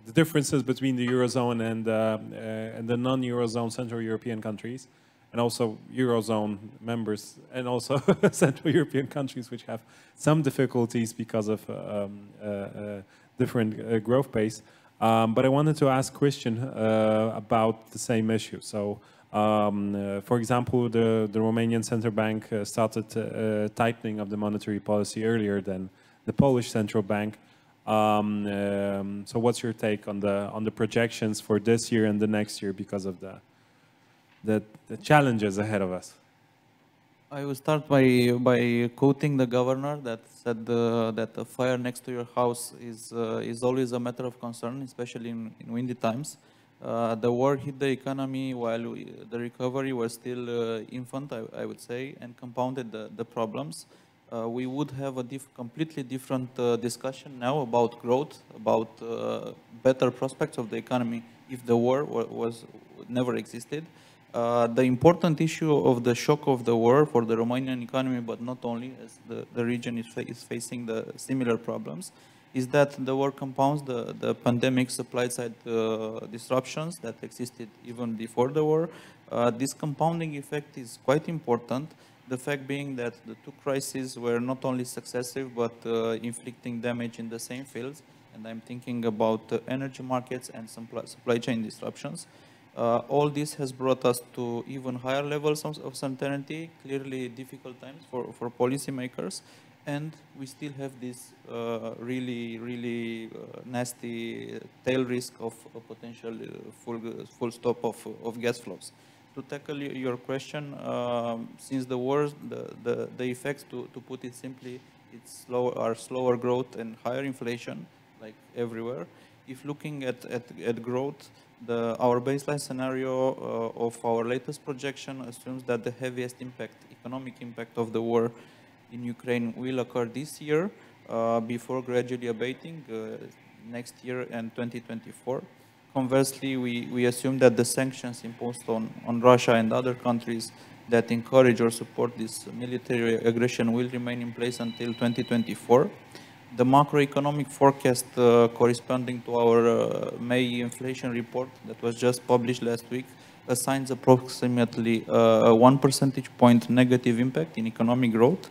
the differences between the Eurozone and the non-Eurozone Central European countries, and also Eurozone members, and also Central European countries which have some difficulties because of different growth pace. But I wanted to ask Christian about the same issue. So, for example, the Romanian central bank started tightening of the monetary policy earlier than the Polish central bank. So, what's your take on the projections for this year and the next year because of the challenges ahead of us? I will start by quoting the governor that said that a fire next to your house is always a matter of concern, especially in windy times. The war hit the economy while the recovery was still infant, I would say, and compounded the problems. We would have a completely different discussion now about growth, about better prospects of the economy if the war never existed. The important issue of the shock of the war for the Romanian economy, but not only, as the region is facing the similar problems, is that the war compounds the pandemic supply side disruptions that existed even before the war. This compounding effect is quite important. The fact being that the two crises were not only successive, but inflicting damage in the same fields. And I'm thinking about energy markets and some supply chain disruptions. All this has brought us to even higher levels of uncertainty, clearly difficult times for policymakers. and we still have this really nasty tail risk of a potential full stop of gas flows. To tackle your question, since the war, the effects, to put it simply, are slower growth and higher inflation, like everywhere. If looking at growth, our baseline scenario of our latest projection assumes that the heaviest economic impact of the war in Ukraine will occur this year, before gradually abating next year and 2024. Conversely, we assume that the sanctions imposed on Russia and other countries that encourage or support this military aggression will remain in place until 2024. The macroeconomic forecast corresponding to our May inflation report that was just published last week assigns approximately 1 percentage point negative impact in economic growth,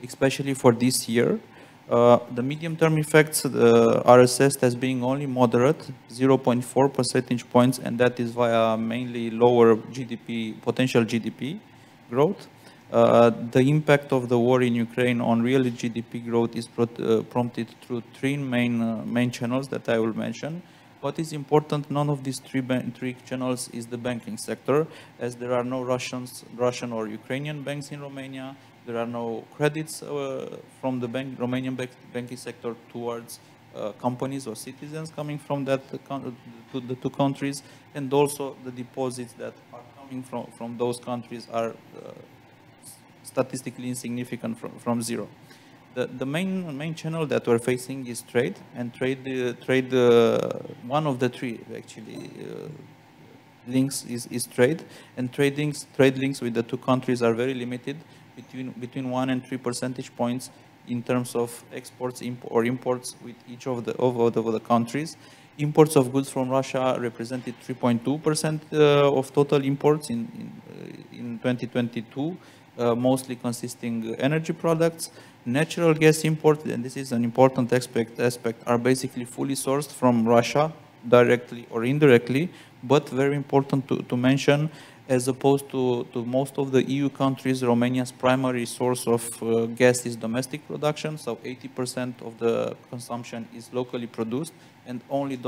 especially for this year. The medium-term effects are assessed as being only moderate, 0.4 percentage points, and that is via mainly lower potential GDP growth. The impact of the war in Ukraine on real GDP growth is prompted through three main channels that I will mention. What is important, none of these three channels is the banking sector, as there are no Russian or Ukrainian banks in Romania. There are no credits from the Romanian banking sector towards companies or citizens coming from the two countries, and also the deposits that are coming from those countries are statistically insignificant from zero. The main channel that we're facing is trade, and one of the three actually links is trade, and trade links with the two countries are very limited, between 1 and 3 percentage points in terms of exports or imports with each of the countries. Imports of goods from Russia represented 3.2% of total imports in 2022, mostly consisting energy products. Natural gas imports, and this is an important aspect, are basically fully sourced from Russia, directly or indirectly, but very important to mention, as opposed to most of the EU countries, Romania's primary source of gas is domestic production, so 80% of the consumption is locally produced, and only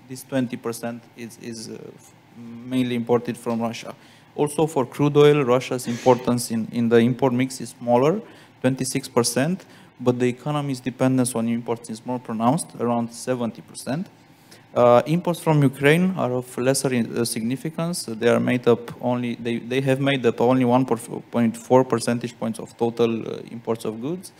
this 20% is mainly imported from Russia. Also for crude oil, Russia's importance in the import mix is smaller, 26%, but the economy's dependence on imports is more pronounced, around 70%. Imports from Ukraine are of lesser significance. They are made up only, they have made up only 1.4 percentage points of total imports of goods.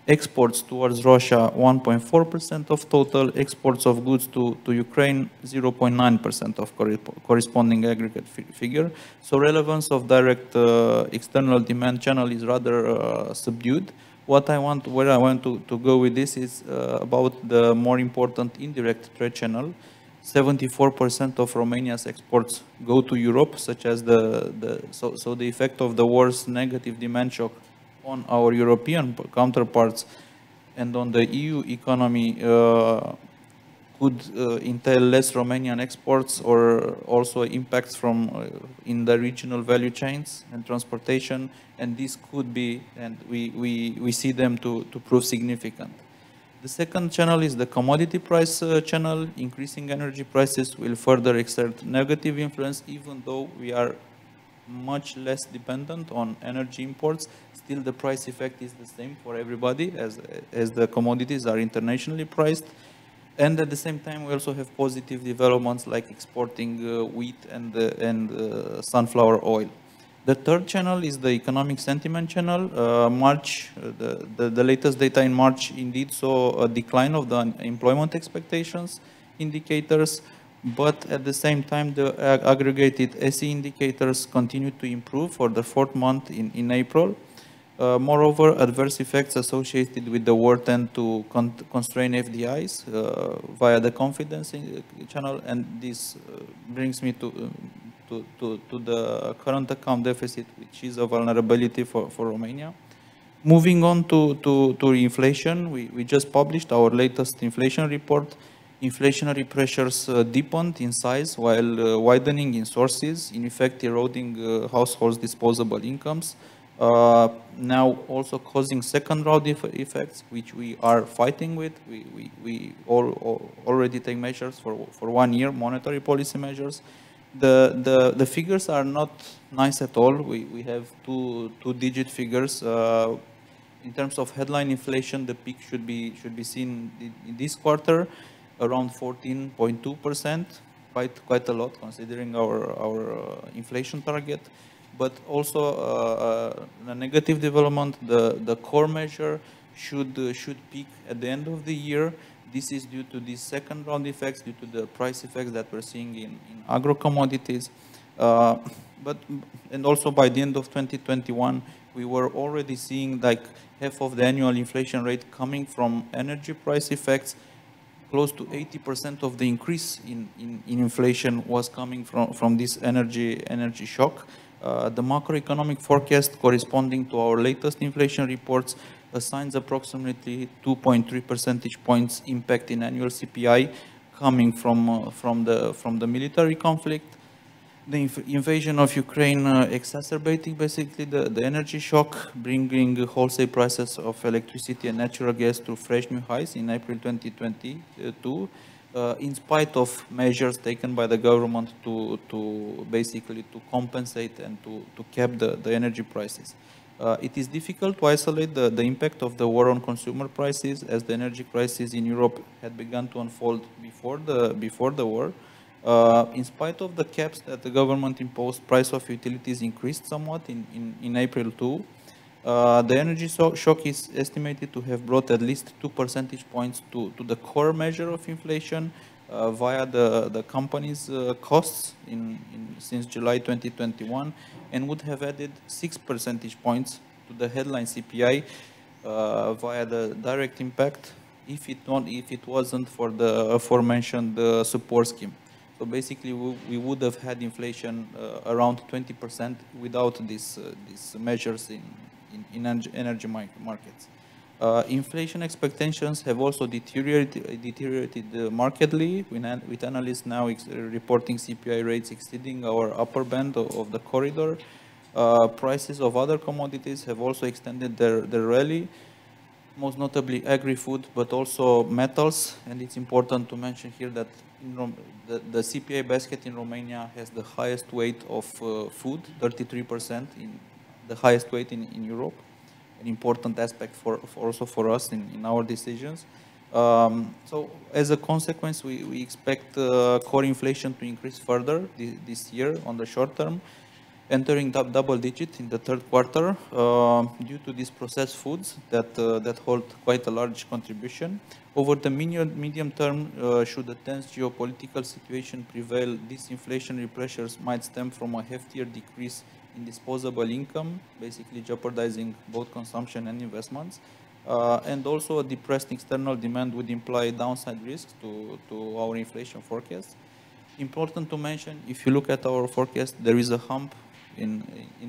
Exports towards Russia, 1.4% of total. Exports of goods to Ukraine, 0.9% of corresponding aggregate figure. So relevance of direct external demand channel is rather subdued. Where I want to go with this is about the more important indirect trade channel. 74% of Romania's exports go to Europe, such as so the effect of the war's negative demand shock on our European counterparts and on the EU economy could entail less Romanian exports, or also impacts from in the regional value chains and transportation, and this could be, and we see them to prove significant. The second channel is the commodity price channel. Increasing energy prices will further exert negative influence, even though we are much less dependent on energy imports. Still, the price effect is the same for everybody, as the commodities are internationally priced. And at the same time, we also have positive developments like exporting wheat and sunflower oil. The third channel is the economic sentiment channel. The latest data in March indeed saw a decline of the employment expectations indicators, but at the same time, the aggregated SE indicators continued to improve for the fourth month in April. Moreover, adverse effects associated with the war tend to constrain FDIs via the confidence channel, and this brings me to the current account deficit, which is a vulnerability for Romania. Moving on to inflation, we just published our latest inflation report. Inflationary pressures deepened in size while widening in sources, in effect eroding households' disposable incomes. now also causing second round effects, which we are fighting with. We already take measures for 1 year, monetary policy measures. The figures are not nice at all. We have two-digit figures. In terms of headline inflation, the peak should be seen in this quarter, around 14.2%, quite a lot considering our inflation target. But also a negative development. The core measure should peak at the end of the year. This is due to these second round effects, due to the price effects that we're seeing in agro commodities. And also by the end of 2021, we were already seeing like half of the annual inflation rate coming from energy price effects. Close to 80% of the increase in inflation was coming from this energy shock. The macroeconomic forecast corresponding to our latest inflation reports assigns approximately 2.3 percentage points impact in annual CPI coming from the military conflict. The invasion of Ukraine exacerbating basically the energy shock, bringing wholesale prices of electricity and natural gas to fresh new highs in April 2022, in spite of measures taken by the government to basically to compensate and to cap the energy prices. It is difficult to isolate the impact of the war on consumer prices, as the energy crisis in Europe had begun to unfold before the war. In spite of the caps that the government imposed, price of utilities increased somewhat in April too. The energy shock is estimated to have brought at least 2 percentage points to the core measure of inflation via the company's costs since July 2021, and would have added 6 percentage points to the headline CPI via the direct impact if it wasn't for the aforementioned support scheme. So basically, we would have had inflation around 20% without these measures in energy markets. Inflation expectations have also deteriorated markedly, with analysts now reporting CPI rates exceeding our upper band of the corridor. Prices of other commodities have also extended their rally, most notably agri-food, but also metals. And it's important to mention here that the CPI basket in Romania has the highest weight of food, 33%, the highest weight in Europe, an important aspect also for us in our decisions. So as a consequence, we expect core inflation to increase further this year on the short term, entering double digit in the third quarter due to these processed foods that hold quite a large contribution. Over the medium term, should a tense geopolitical situation prevail, these inflationary pressures might stem from a heftier decrease in disposable income, basically jeopardizing both consumption and investments. And also a depressed external demand would imply downside risks to our inflation forecast. Important to mention, if you look at our forecast, there is a hump in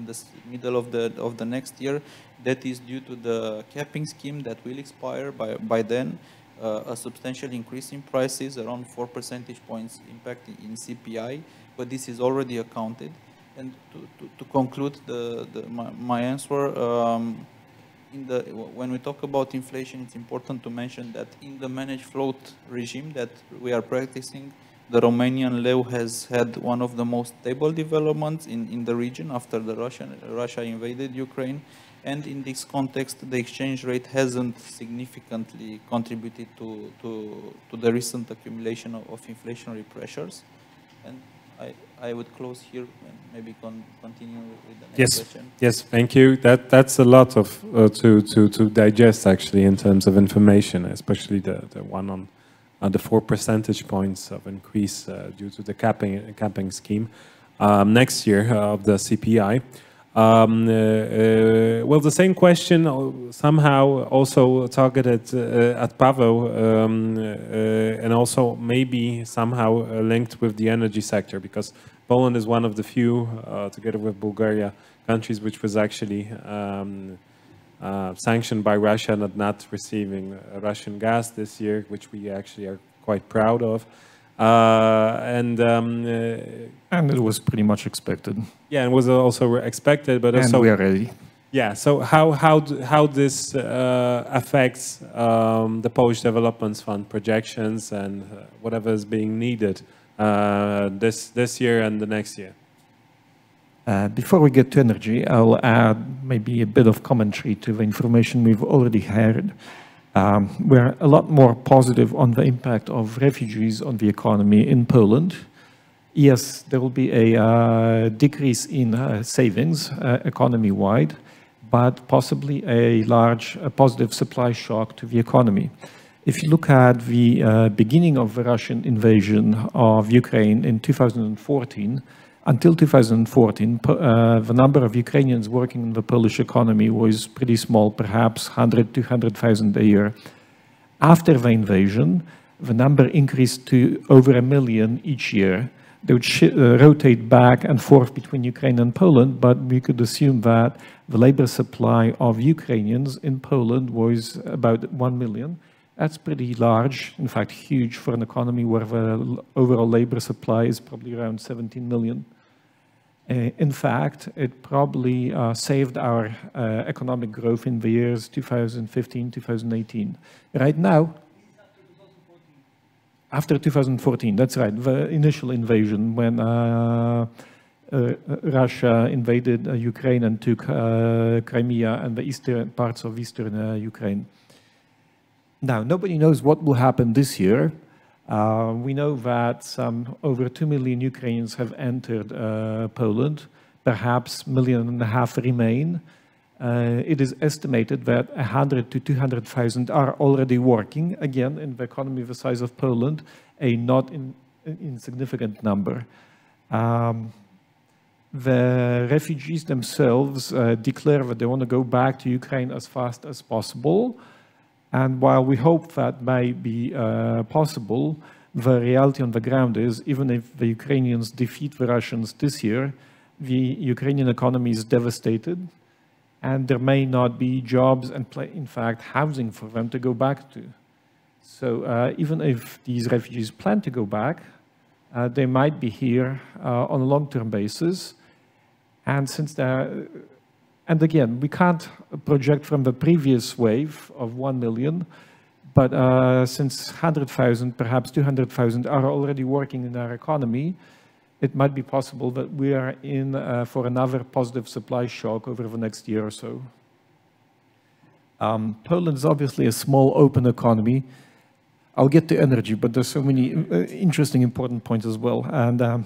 the middle of the next year that is due to the capping scheme that will expire by then. A substantial increase in prices, around 4 percentage points impact in CPI, but this is already accounted. And to conclude my answer, when we talk about inflation, it's important to mention that in the managed float regime that we are practicing, the Romanian leu has had one of the most stable developments in the region after Russia invaded Ukraine. And in this context, the exchange rate hasn't significantly contributed to the recent accumulation of inflationary pressures. And I would close here and maybe continue with the next question. Yes, thank you. That's a lot of to digest actually in terms of information, especially the one on the 4 percentage points of increase due to the capping scheme next year of the CPI. Well, the same question somehow also targeted at Pavel and also maybe somehow linked with the energy sector, because Poland is one of the few, together with Bulgaria, countries which was actually sanctioned by Russia, not receiving Russian gas this year, which we actually are quite proud of. And it was pretty much expected. Yeah, it was also expected, but also we are ready. Yeah, so how this affects the Polish Development Fund projections and whatever is being needed this year and the next year? Before we get to energy, I'll add maybe a bit of commentary to the information we've already heard. We're a lot more positive on the impact of refugees on the economy in Poland. Yes, there will be a decrease in savings economy-wide, but possibly a large positive supply shock to the economy. If you look at the beginning of the Russian invasion of Ukraine in 2014, until 2014, the number of Ukrainians working in the Polish economy was pretty small, perhaps 100, 200,000 a year. After the invasion, the number increased to over 1 million each year. They would rotate back and forth between Ukraine and Poland, but we could assume that the labor supply of Ukrainians in Poland was about 1 million. That's pretty large, in fact, huge for an economy where the overall labor supply is probably around 17 million. In fact, it probably saved our economic growth in the years 2015, 2018. Right now, after 2014, that's right, the initial invasion when Russia invaded Ukraine and took Crimea and the eastern parts of eastern Ukraine. Now, nobody knows what will happen this year. We know that over 2 million Ukrainians have entered Poland. Perhaps 1.5 million remain. It is estimated that 100 to 200,000 are already working, again, in the economy the size of Poland, a not insignificant number. The refugees themselves declare that they want to go back to Ukraine as fast as possible. And while we hope that may be possible, the reality on the ground is even if the Ukrainians defeat the Russians this year, the Ukrainian economy is devastated. And there may not be jobs and, in fact, housing for them to go back to. So even if these refugees plan to go back, they might be here on a long-term basis. And since and again, we can't project from the previous wave of 1 million, but since 100,000, perhaps 200,000 are already working in our economy, it might be possible that we are in for another positive supply shock over the next year or so. Poland is obviously a small, open economy. I'll get to energy, but there's so many interesting, important points as well. And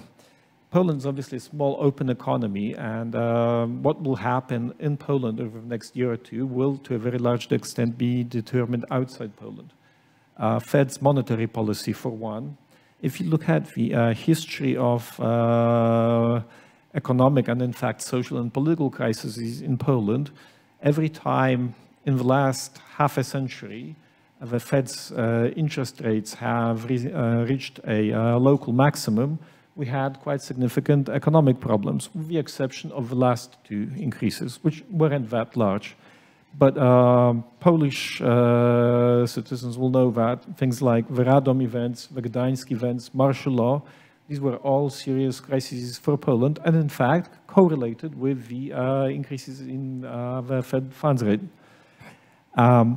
Poland is obviously a small, open economy, and what will happen in Poland over the next year or two will, to a very large extent, be determined outside Poland. Fed's monetary policy, for one. If you look at the history of economic and, in fact, social and political crises in Poland, every time in the last half a century, the Fed's interest rates have reached a local maximum, we had quite significant economic problems, with the exception of the last two increases, which weren't that large. But Polish citizens will know that things like the Radom events, the Gdańsk events, martial law, these were all serious crises for Poland, and in fact correlated with the increases in the Fed funds rate.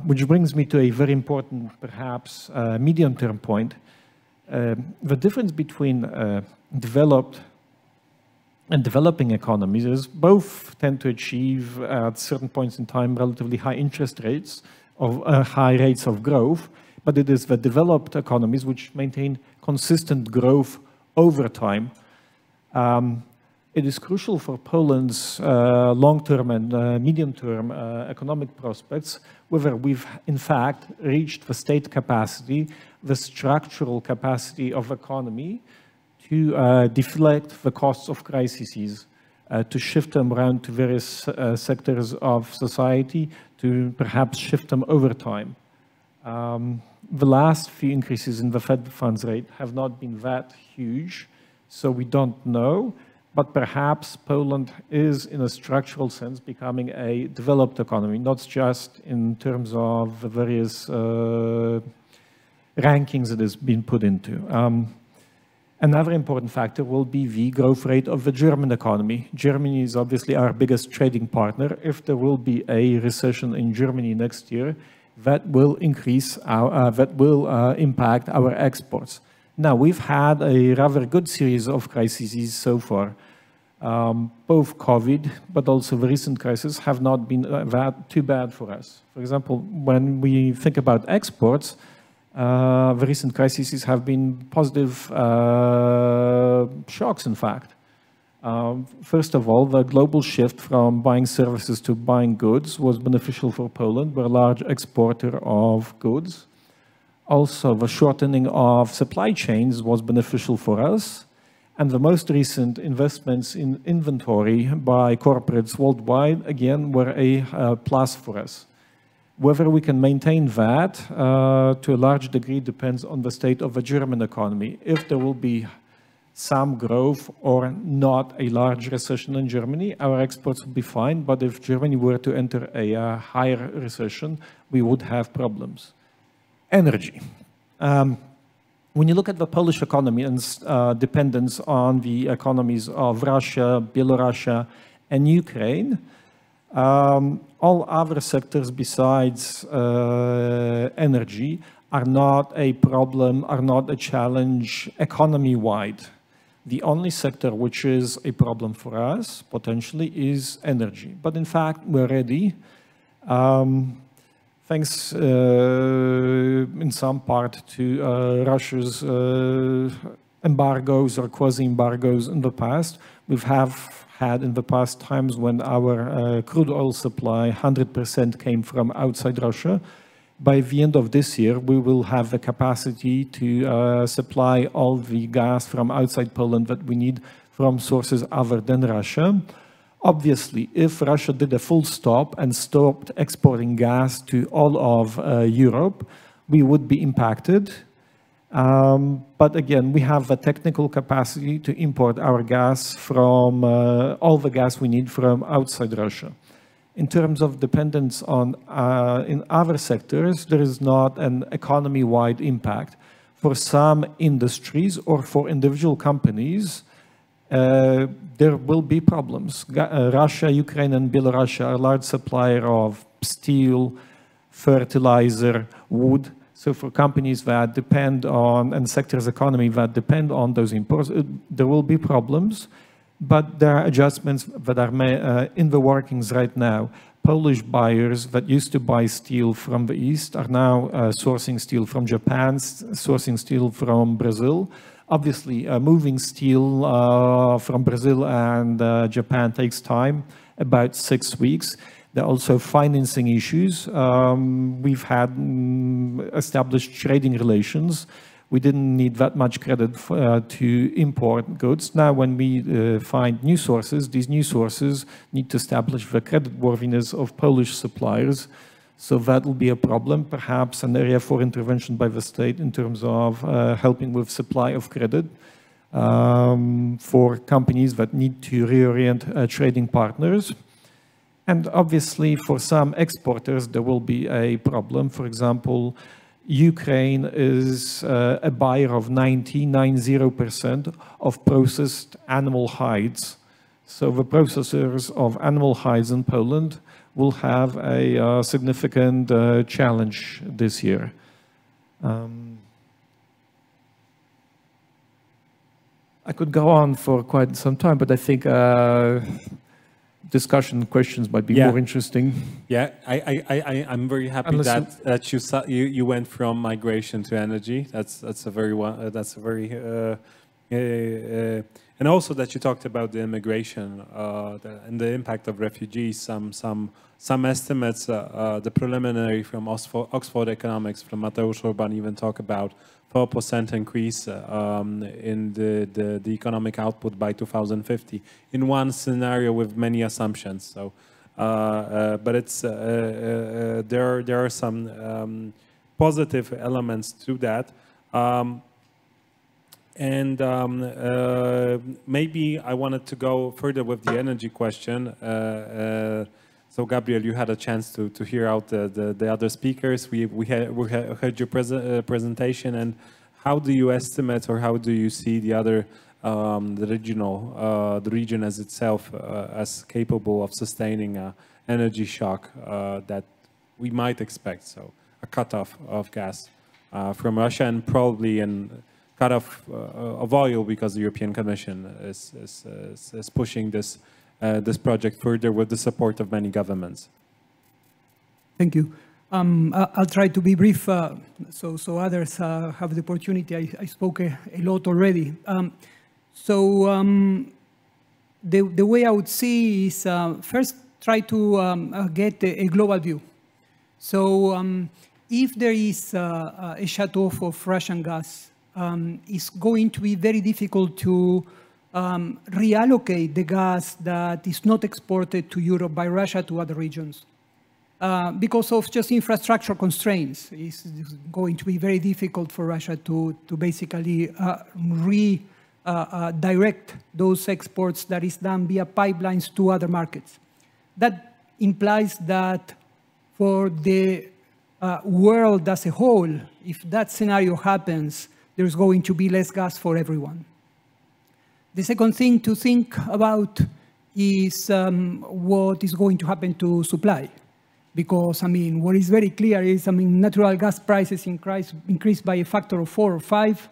Which brings me to a very important, perhaps, medium-term point. The difference between developed and developing economies is both tend to achieve at certain points in time relatively high interest rates of high rates of growth, but it is the developed economies which maintain consistent growth over time. It is crucial for Poland's long-term and medium-term economic prospects whether we've in fact reached the state capacity, the structural capacity of economy to deflect the costs of crises, to shift them around to various sectors of society, to perhaps shift them over time. The last few increases in the Fed funds rate have not been that huge, so we don't know, but perhaps Poland is, in a structural sense, becoming a developed economy, not just in terms of the various rankings it has been put into. Another important factor will be the growth rate of the German economy. Germany is obviously our biggest trading partner. If there will be a recession in Germany next year, that will impact our exports. Now, we've had a rather good series of crises so far. Both COVID, but also the recent crisis have not been that too bad for us. For example, when we think about exports, the recent crises have been positive shocks, in fact. First of all, the global shift from buying services to buying goods was beneficial for Poland. We're a large exporter of goods. Also, the shortening of supply chains was beneficial for us. And the most recent investments in inventory by corporates worldwide, again, were a plus for us. Whether we can maintain that to a large degree depends on the state of the German economy. If there will be some growth or not a large recession in Germany, our exports will be fine. But if Germany were to enter a higher recession, we would have problems. Energy. When you look at the Polish economy and dependence on the economies of Russia, Belarus, and Ukraine, all other sectors besides energy are not a problem, are not a challenge economy-wide. The only sector which is a problem for us, potentially, is energy. But in fact, we're ready. Thanks in some part to Russia's embargoes or quasi-embargoes in the past. We've had in the past times when our crude oil supply 100% came from outside Russia. By the end of this year, we will have the capacity to supply all the gas from outside Poland that we need from sources other than Russia. Obviously, if Russia did a full stop and stopped exporting gas to all of Europe, we would be impacted. But again, we have the technical capacity to import our gas from all the gas we need from outside Russia. In terms of dependence on in other sectors, there is not an economy-wide impact. For some industries or for individual companies, there will be problems. Russia, Ukraine, and Belarus are a large supplier of steel, fertilizer, wood. So for companies that depend on, and sectors economy that depend on those imports, there will be problems, but there are adjustments that are in the workings right now. Polish buyers that used to buy steel from the East are now sourcing steel from Japan, sourcing steel from Brazil. Obviously, moving steel from Brazil and Japan takes time, about 6 weeks. There are also financing issues. We've had established trading relations. We didn't need that much credit to import goods. Now, when we find new sources, these new sources need to establish the creditworthiness of Polish suppliers. So that will be a problem, perhaps an area for intervention by the state in terms of helping with supply of credit for companies that need to reorient trading partners. And obviously, for some exporters, there will be a problem. For example, Ukraine is a buyer of 90% of processed animal hides. So the processors of animal hides in Poland will have a significant challenge this year. I could go on for quite some time, but I think discussion questions might be more interesting. Yeah, I'm very happy that you went from migration to energy. That's a very and also that you talked about the immigration and the impact of refugees. Some estimates, the preliminary from Oxford Economics, from Mateusz Urban, even talk about 4% increase in the economic output by 2050 in one scenario with many assumptions. So, but it's there are some positive elements to that. And maybe I wanted to go further with the energy question. So Gabriel, you had a chance to hear out the other speakers. We heard your presentation, and how do you estimate, or how do you see the other, the region as itself as capable of sustaining an energy shock that we might expect? So a cutoff of gas from Russia, and probably a cutoff of oil, because the European Commission is pushing this project further with the support of many governments. Thank you. I'll try to be brief, so others have the opportunity. I spoke a lot already. The way I would see is first try to get a global view. So if there is a shutoff of Russian gas, it's going to be very difficult to reallocate the gas that is not exported to Europe by Russia to other regions. Because of just infrastructure constraints, it's going to be very difficult for Russia to basically redirect those exports that is done via pipelines to other markets. That implies that for the world as a whole, if that scenario happens, there's going to be less gas for everyone. The second thing to think about is what is going to happen to supply. Because, I mean, what is very clear is, I mean, natural gas prices increased by a factor of 4 or 5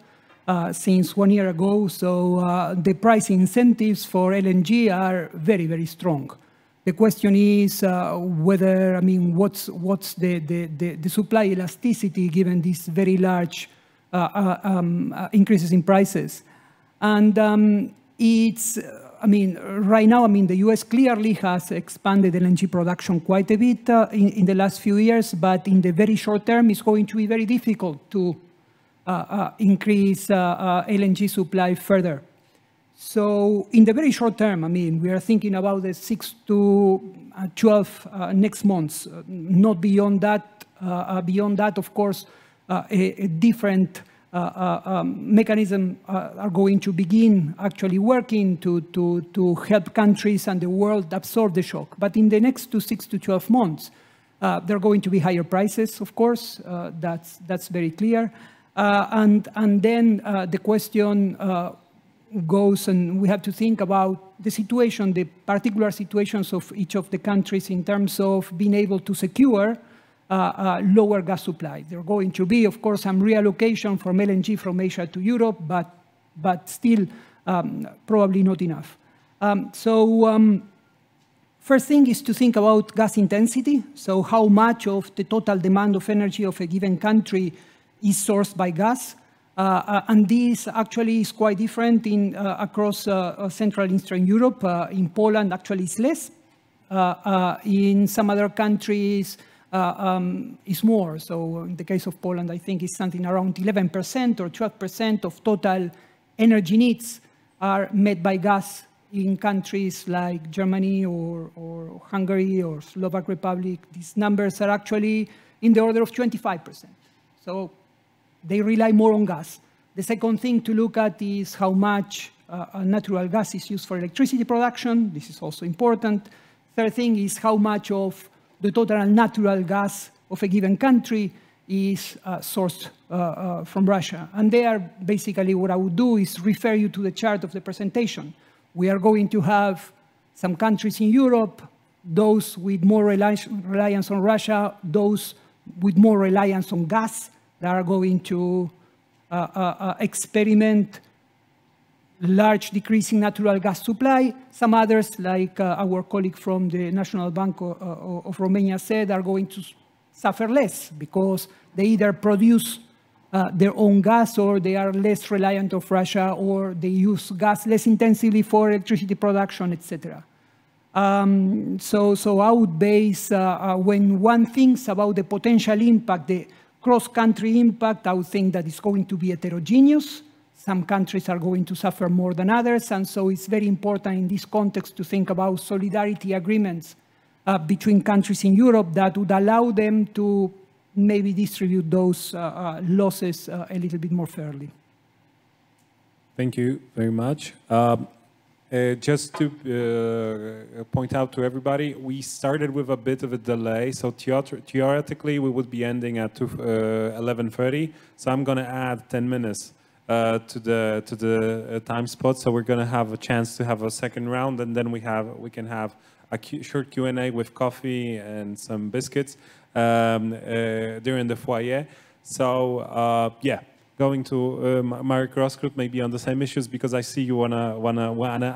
since 1 year ago. So the price incentives for LNG are very, very strong. The question is whether, I mean, what's the supply elasticity given these very large increases in prices. And it's, I mean, right now, I mean, the US clearly has expanded LNG production quite a bit in the last few years, but in the very short term, it's going to be very difficult to increase LNG supply further. So in the very short term, I mean, we are thinking about the 6 to 12 next months, not beyond that. Beyond that, of course, a different mechanism are going to begin actually working to help countries and the world absorb the shock. But in the next 6 to 12 months, there are going to be higher prices, of course. That's very clear. And then the question goes, and we have to think about the situation, the particular situations of each of the countries in terms of being able to secure lower gas supply. There are going to be, of course, some reallocation from LNG from Asia to Europe, but still probably not enough. First thing is to think about gas intensity. So how much of the total demand of energy of a given country is sourced by gas. And this actually is quite different across Central and Eastern Europe. In Poland, actually, it's less. In some other countries, it's more. So in the case of Poland, I think it's something around 11% or 12% of total energy needs are met by gas in countries like Germany or Hungary or Slovak Republic. These numbers are actually in the order of 25%. So they rely more on gas. The second thing to look at is how much natural gas is used for electricity production. This is also important. Third thing is how much of the total natural gas of a given country is sourced from Russia. And there, basically, what I would do is refer you to the chart of the presentation. We are going to have some countries in Europe, those with more reliance on Russia, those with more reliance on gas, that are going to experiment large decrease in natural gas supply. Some others, like our colleague from the National Bank of Romania said, are going to suffer less because they either produce their own gas, or they are less reliant of Russia, or they use gas less intensively for electricity production, etc. So I would base, when one thinks about the potential impact, the cross-country impact, I would think that it's going to be heterogeneous. Some countries are going to suffer more than others, and so it's very important in this context to think about solidarity agreements between countries in Europe that would allow them to maybe distribute those losses a little bit more fairly. Thank you very much. Just to point out to everybody, we started with a bit of a delay. So theoretically, we would be ending at 11:30. So I'm going to add 10 minutes to the time spot. So we're going to have a chance to have a second round, and then we can have a short Q&A with coffee and some biscuits during the foyer. So yeah. Going to Marek Roskroot, maybe on the same issues, because I see you wanna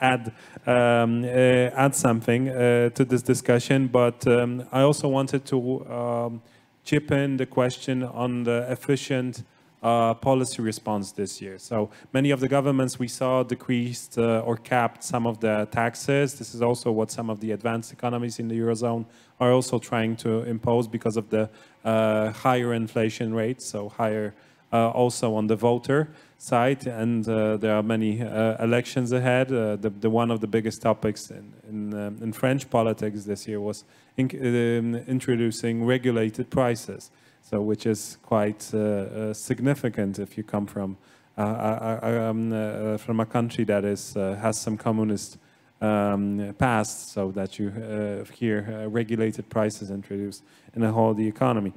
add something to this discussion. But I also wanted to chip in the question on the efficient policy response this year. So many of the governments we saw decreased or capped some of the taxes. This is also what some of the advanced economies in the Eurozone are also trying to impose because of the higher inflation rates, so higher also on the voter side, and there are many elections ahead. The one of the biggest topics in French politics this year was introducing regulated prices, so which is quite significant if you come from a country that has some communist past, so that you hear regulated prices introduced in the whole of the economy.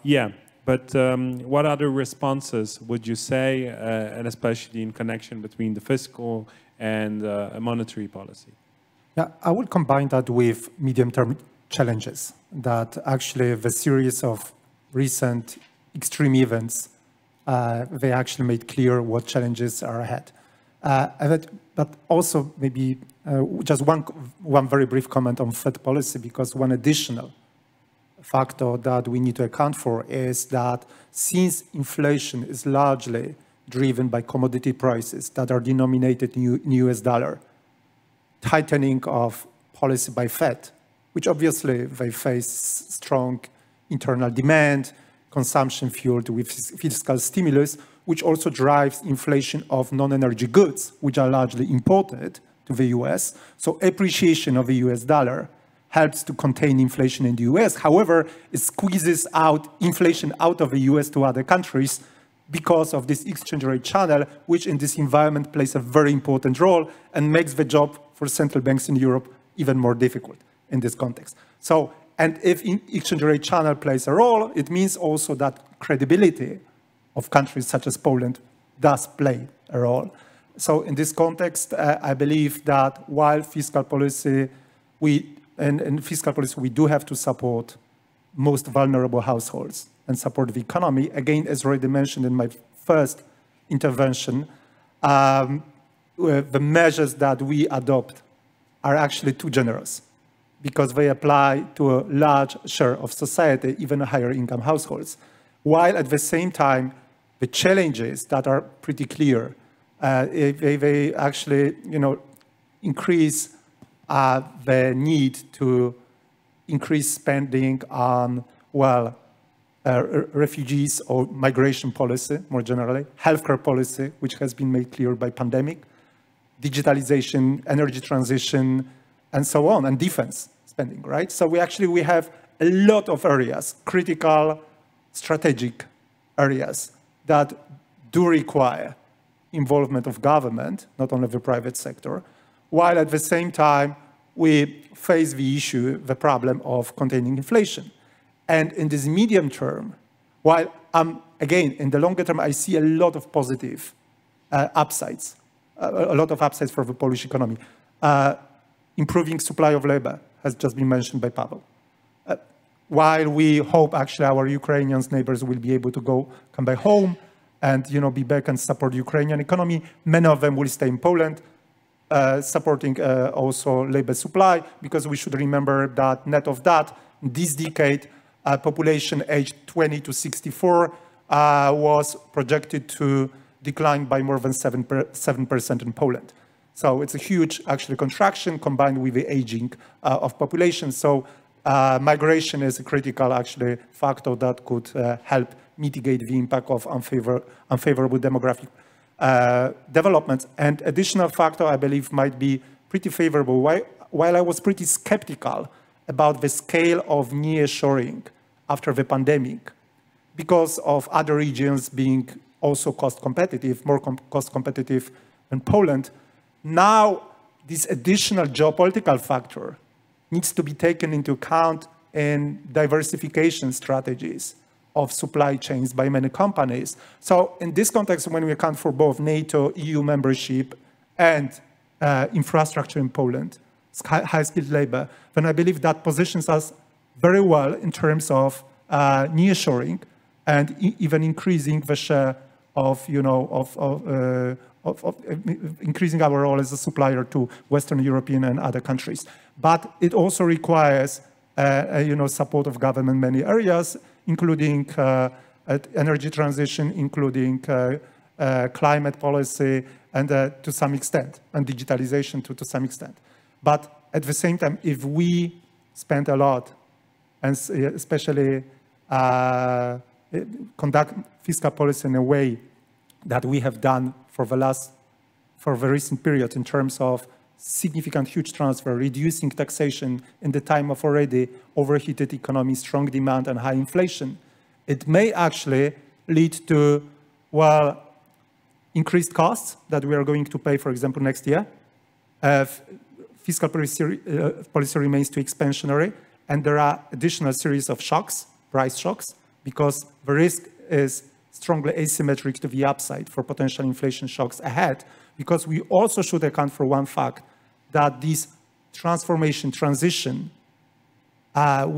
Yeah. But what other responses would you say, and especially in connection between the fiscal and monetary policy? Yeah, I would combine that with medium-term challenges, that actually the series of recent extreme events, they actually made clear what challenges are ahead. But also maybe just one very brief comment on Fed policy, because one additional factor that we need to account for is that since inflation is largely driven by commodity prices that are denominated in US dollar, tightening of policy by Fed, which obviously they face strong internal demand, consumption fueled with fiscal stimulus, which also drives inflation of non-energy goods, which are largely imported to the US. So appreciation of the US dollar helps to contain inflation in the US. However, it squeezes out inflation out of the US to other countries because of this exchange rate channel, which in this environment plays a very important role and makes the job for central banks in Europe even more difficult in this context. So, and if exchange rate channel plays a role, it means also that credibility of countries such as Poland does play a role. So in this context, I believe that while fiscal policy, in fiscal policy, we do have to support most vulnerable households and support the economy. Again, as already mentioned in my first intervention, the measures that we adopt are actually too generous because they apply to a large share of society, even higher income households, while at the same time, the challenges that are pretty clear, they actually, increase the need to increase spending on, refugees or migration policy, more generally, healthcare policy, which has been made clear by pandemic, digitalization, energy transition, and so on, and defense spending, right? So we have a lot of areas, critical, strategic areas that do require involvement of government, not only the private sector, while at the same time, we face the problem of containing inflation. And in this medium term, while again, in the longer term, I see a lot of positive upsides, a lot of upsides for the Polish economy. Improving supply of labor has just been mentioned by Pavel. While we hope actually our Ukrainian neighbors will be able to come back home and be back and support the Ukrainian economy, many of them will stay in Poland, supporting also labor supply, because we should remember that net of that, this decade, population aged 20 to 64 was projected to decline by more than 7% in Poland. So it's a huge, actually, contraction combined with the aging of population. So migration is a critical, actually, factor that could help mitigate the impact of unfavorable demographic developments. And additional factor, I believe, might be pretty favorable. While I was pretty skeptical about the scale of nearshoring after the pandemic, because of other regions being also cost competitive, more cost competitive than Poland, Now, this additional geopolitical factor needs to be taken into account in diversification strategies of supply chains by many companies. So in this context, when we account for both NATO, EU membership, and infrastructure in Poland, high-skilled labor, then I believe that positions us very well in terms of nearshoring and even increasing the share of, increasing our role as a supplier to Western European and other countries. But it also requires, support of government in many areas, including energy transition, including climate policy, and to some extent, and digitalization to some extent. But at the same time, if we spend a lot, and especially conduct fiscal policy in a way that we have done for the recent period in terms of significant huge transfer, reducing taxation in the time of already overheated economy, strong demand and high inflation, it may actually lead to, well, increased costs that we are going to pay, for example, next year. Fiscal policy remains too expansionary, and there are additional series of shocks, price shocks, because the risk is strongly asymmetric to the upside for potential inflation shocks ahead, because we also should account for one fact, that this transition, there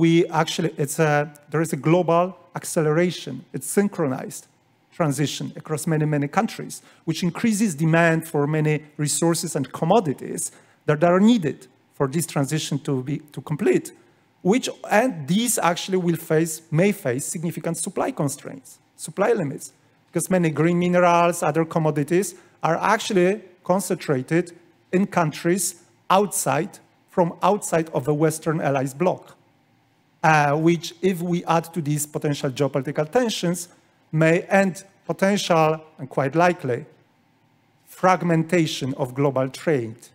is a global acceleration. It's synchronized transition across many, many countries, which increases demand for many resources and commodities that are needed for this transition to complete, and these actually may face significant supply constraints, supply limits, because many green minerals, other commodities are actually concentrated in countries outside of the Western Allies bloc, which, if we add to these potential geopolitical tensions, may end potential and quite likely fragmentation of global trade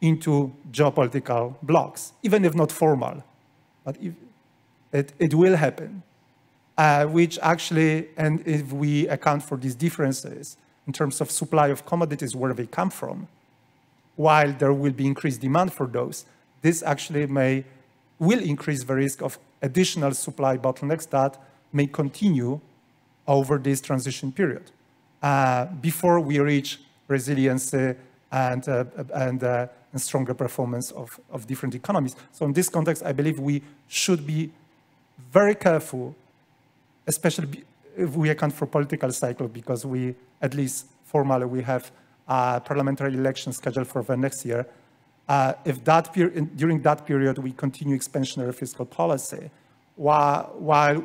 into geopolitical blocks, even if not formal, but it will happen, which actually, and if we account for these differences in terms of supply of commodities, where they come from, while there will be increased demand for those, this actually will increase the risk of additional supply bottlenecks that may continue over this transition period before we reach resiliency and stronger performance of different economies. So in this context, I believe we should be very careful, especially if we account for political cycle, because we, at least formally, we have parliamentary elections scheduled for the next year. If during that period we continue expansionary fiscal policy, while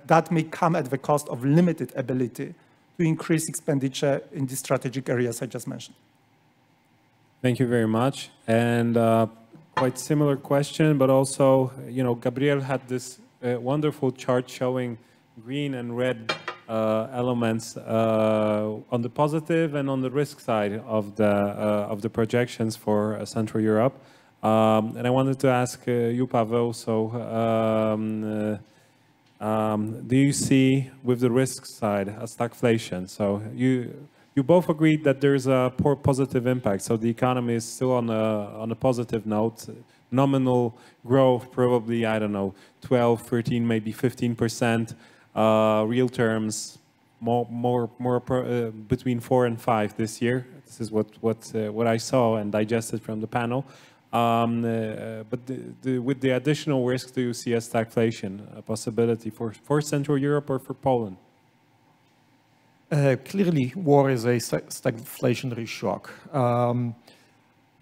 that may come at the cost of limited ability to increase expenditure in the strategic areas I just mentioned. Thank you very much. And quite similar question, but also, Gabriel had this wonderful chart showing green and red elements on the positive and on the risk side of the projections for Central Europe. And I wanted to ask you, Pavel, so do you see with the risk side a stagflation? So you both agreed that there's a poor positive impact. So the economy is still on a positive note. Nominal growth, probably, I don't know, 12, 13, maybe 15%. Real terms, more between 4 and 5 this year. This is what I saw and digested from the panel. But with the additional risk, do you see a stagflation, a possibility for Central Europe or for Poland? Clearly, war is a stagflationary shock.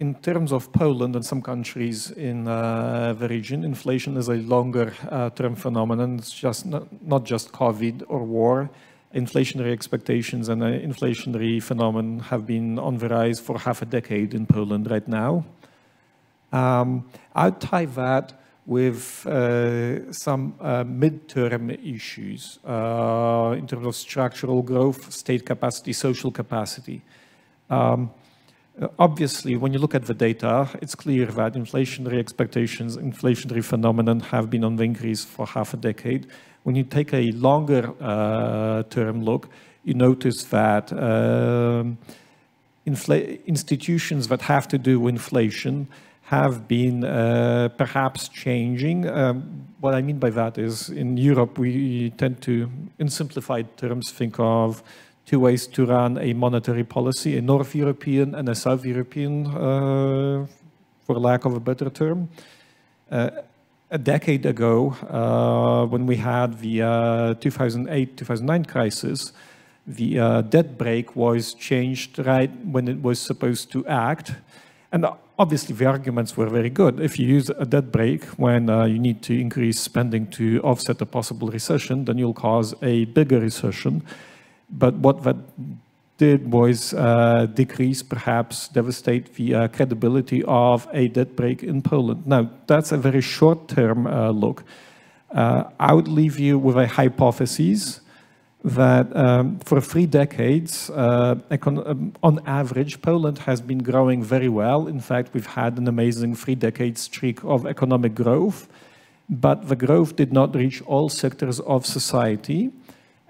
In terms of Poland and some countries in the region, inflation is a longer-term phenomenon. It's just not just COVID or war. Inflationary expectations and inflationary phenomenon have been on the rise for half a decade in Poland right now. I'd tie that with some mid-term issues in terms of structural growth, state capacity, social capacity. Obviously, when you look at the data, it's clear that inflationary expectations, inflationary phenomenon have been on the increase for half a decade. When you take a longer term look, you notice that institutions that have to do with inflation have been perhaps changing. What I mean by that is in Europe, we tend to, in simplified terms, think of two ways to run a monetary policy, a North European and a South European, for lack of a better term. A decade ago, when we had the 2008-2009 crisis, the debt brake was changed right when it was supposed to act. And obviously, the arguments were very good. If you use a debt brake when you need to increase spending to offset a possible recession, then you'll cause a bigger recession. But what that did was decrease, perhaps devastate the credibility of a debt brake in Poland. Now, that's a very short-term look. I would leave you with a hypothesis that for 3 decades, on average, Poland has been growing very well. In fact, we've had an amazing 3-decade streak of economic growth, but the growth did not reach all sectors of society.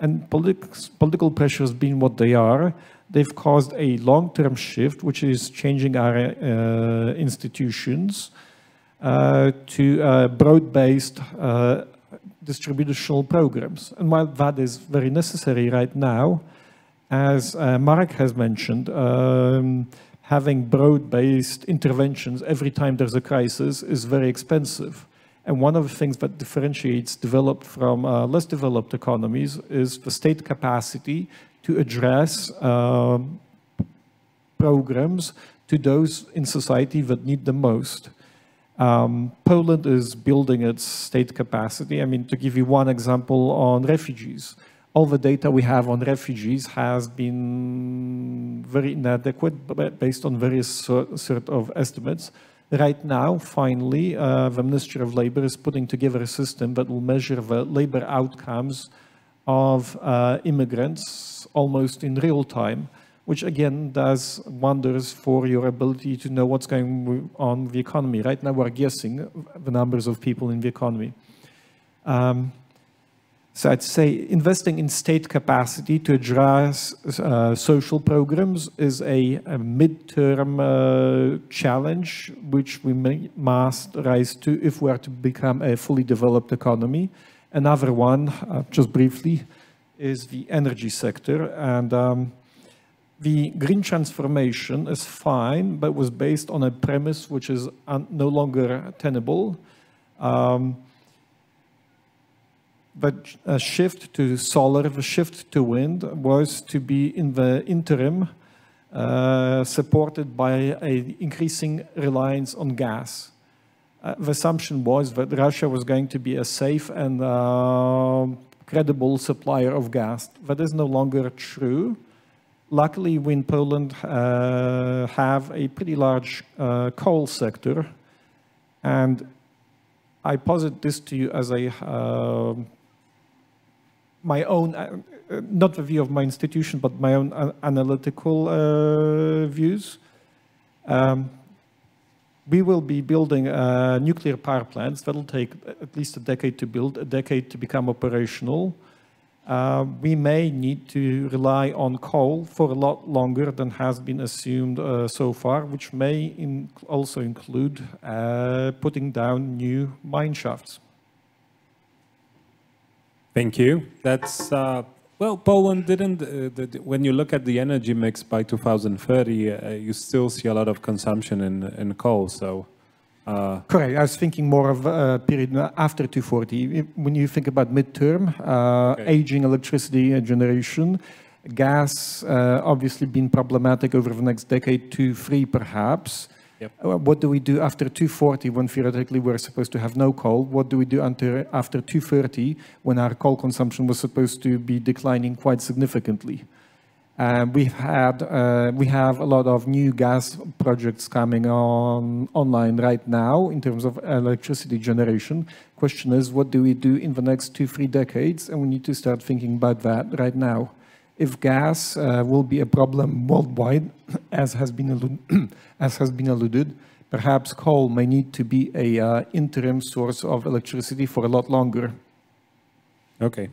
And political pressures being what they are, they've caused a long-term shift, which is changing our institutions to broad-based distributional programs. And while that is very necessary right now, as Marek has mentioned, having broad-based interventions every time there's a crisis is very expensive. And one of the things that differentiates developed from less developed economies is the state capacity to address programs to those in society that need them most. Poland is building its state capacity. I mean, to give you one example on refugees, all the data we have on refugees has been very inadequate based on various sort of estimates. Right now, finally, the Ministry of Labor is putting together a system that will measure the labor outcomes of immigrants almost in real time, which again does wonders for your ability to know what's going on with the economy. Right now, we're guessing the numbers of people in the economy. So I'd say investing in state capacity to address social programs is a midterm challenge which we must rise to if we are to become a fully developed economy. Another one, just briefly, is the energy sector. And the green transformation is fine, but was based on a premise which is no longer tenable. But a shift to solar, the shift to wind was to be in the interim supported by an increasing reliance on gas. The assumption was that Russia was going to be a safe and credible supplier of gas. That is no longer true. Luckily, we in Poland have a pretty large coal sector, and I posit this to you as a my own, not the view of my institution, but my own analytical views. We will be building nuclear power plants. That'll take at least a decade to build, a decade to become operational. We may need to rely on coal for a lot longer than has been assumed so far, which may also include putting down new mine shafts. Thank you. That's, well, Poland didn't, when you look at the energy mix by 2030, you still see a lot of consumption in coal, so. Correct. I was thinking more of a period after 2040. When you think about midterm, aging electricity generation, gas obviously been problematic over the next decade, 2-3 perhaps. Yep. What do we do after 2040 when theoretically we're supposed to have no coal? What do we do after 2030 when our coal consumption was supposed to be declining quite significantly? We have a lot of new gas projects coming online right now in terms of electricity generation. Question is, what do we do in the next 2-3 decades? And we need to start thinking about that right now. If gas will be a problem worldwide, as has been alluded, perhaps coal may need to be an interim source of electricity for a lot longer. Okay.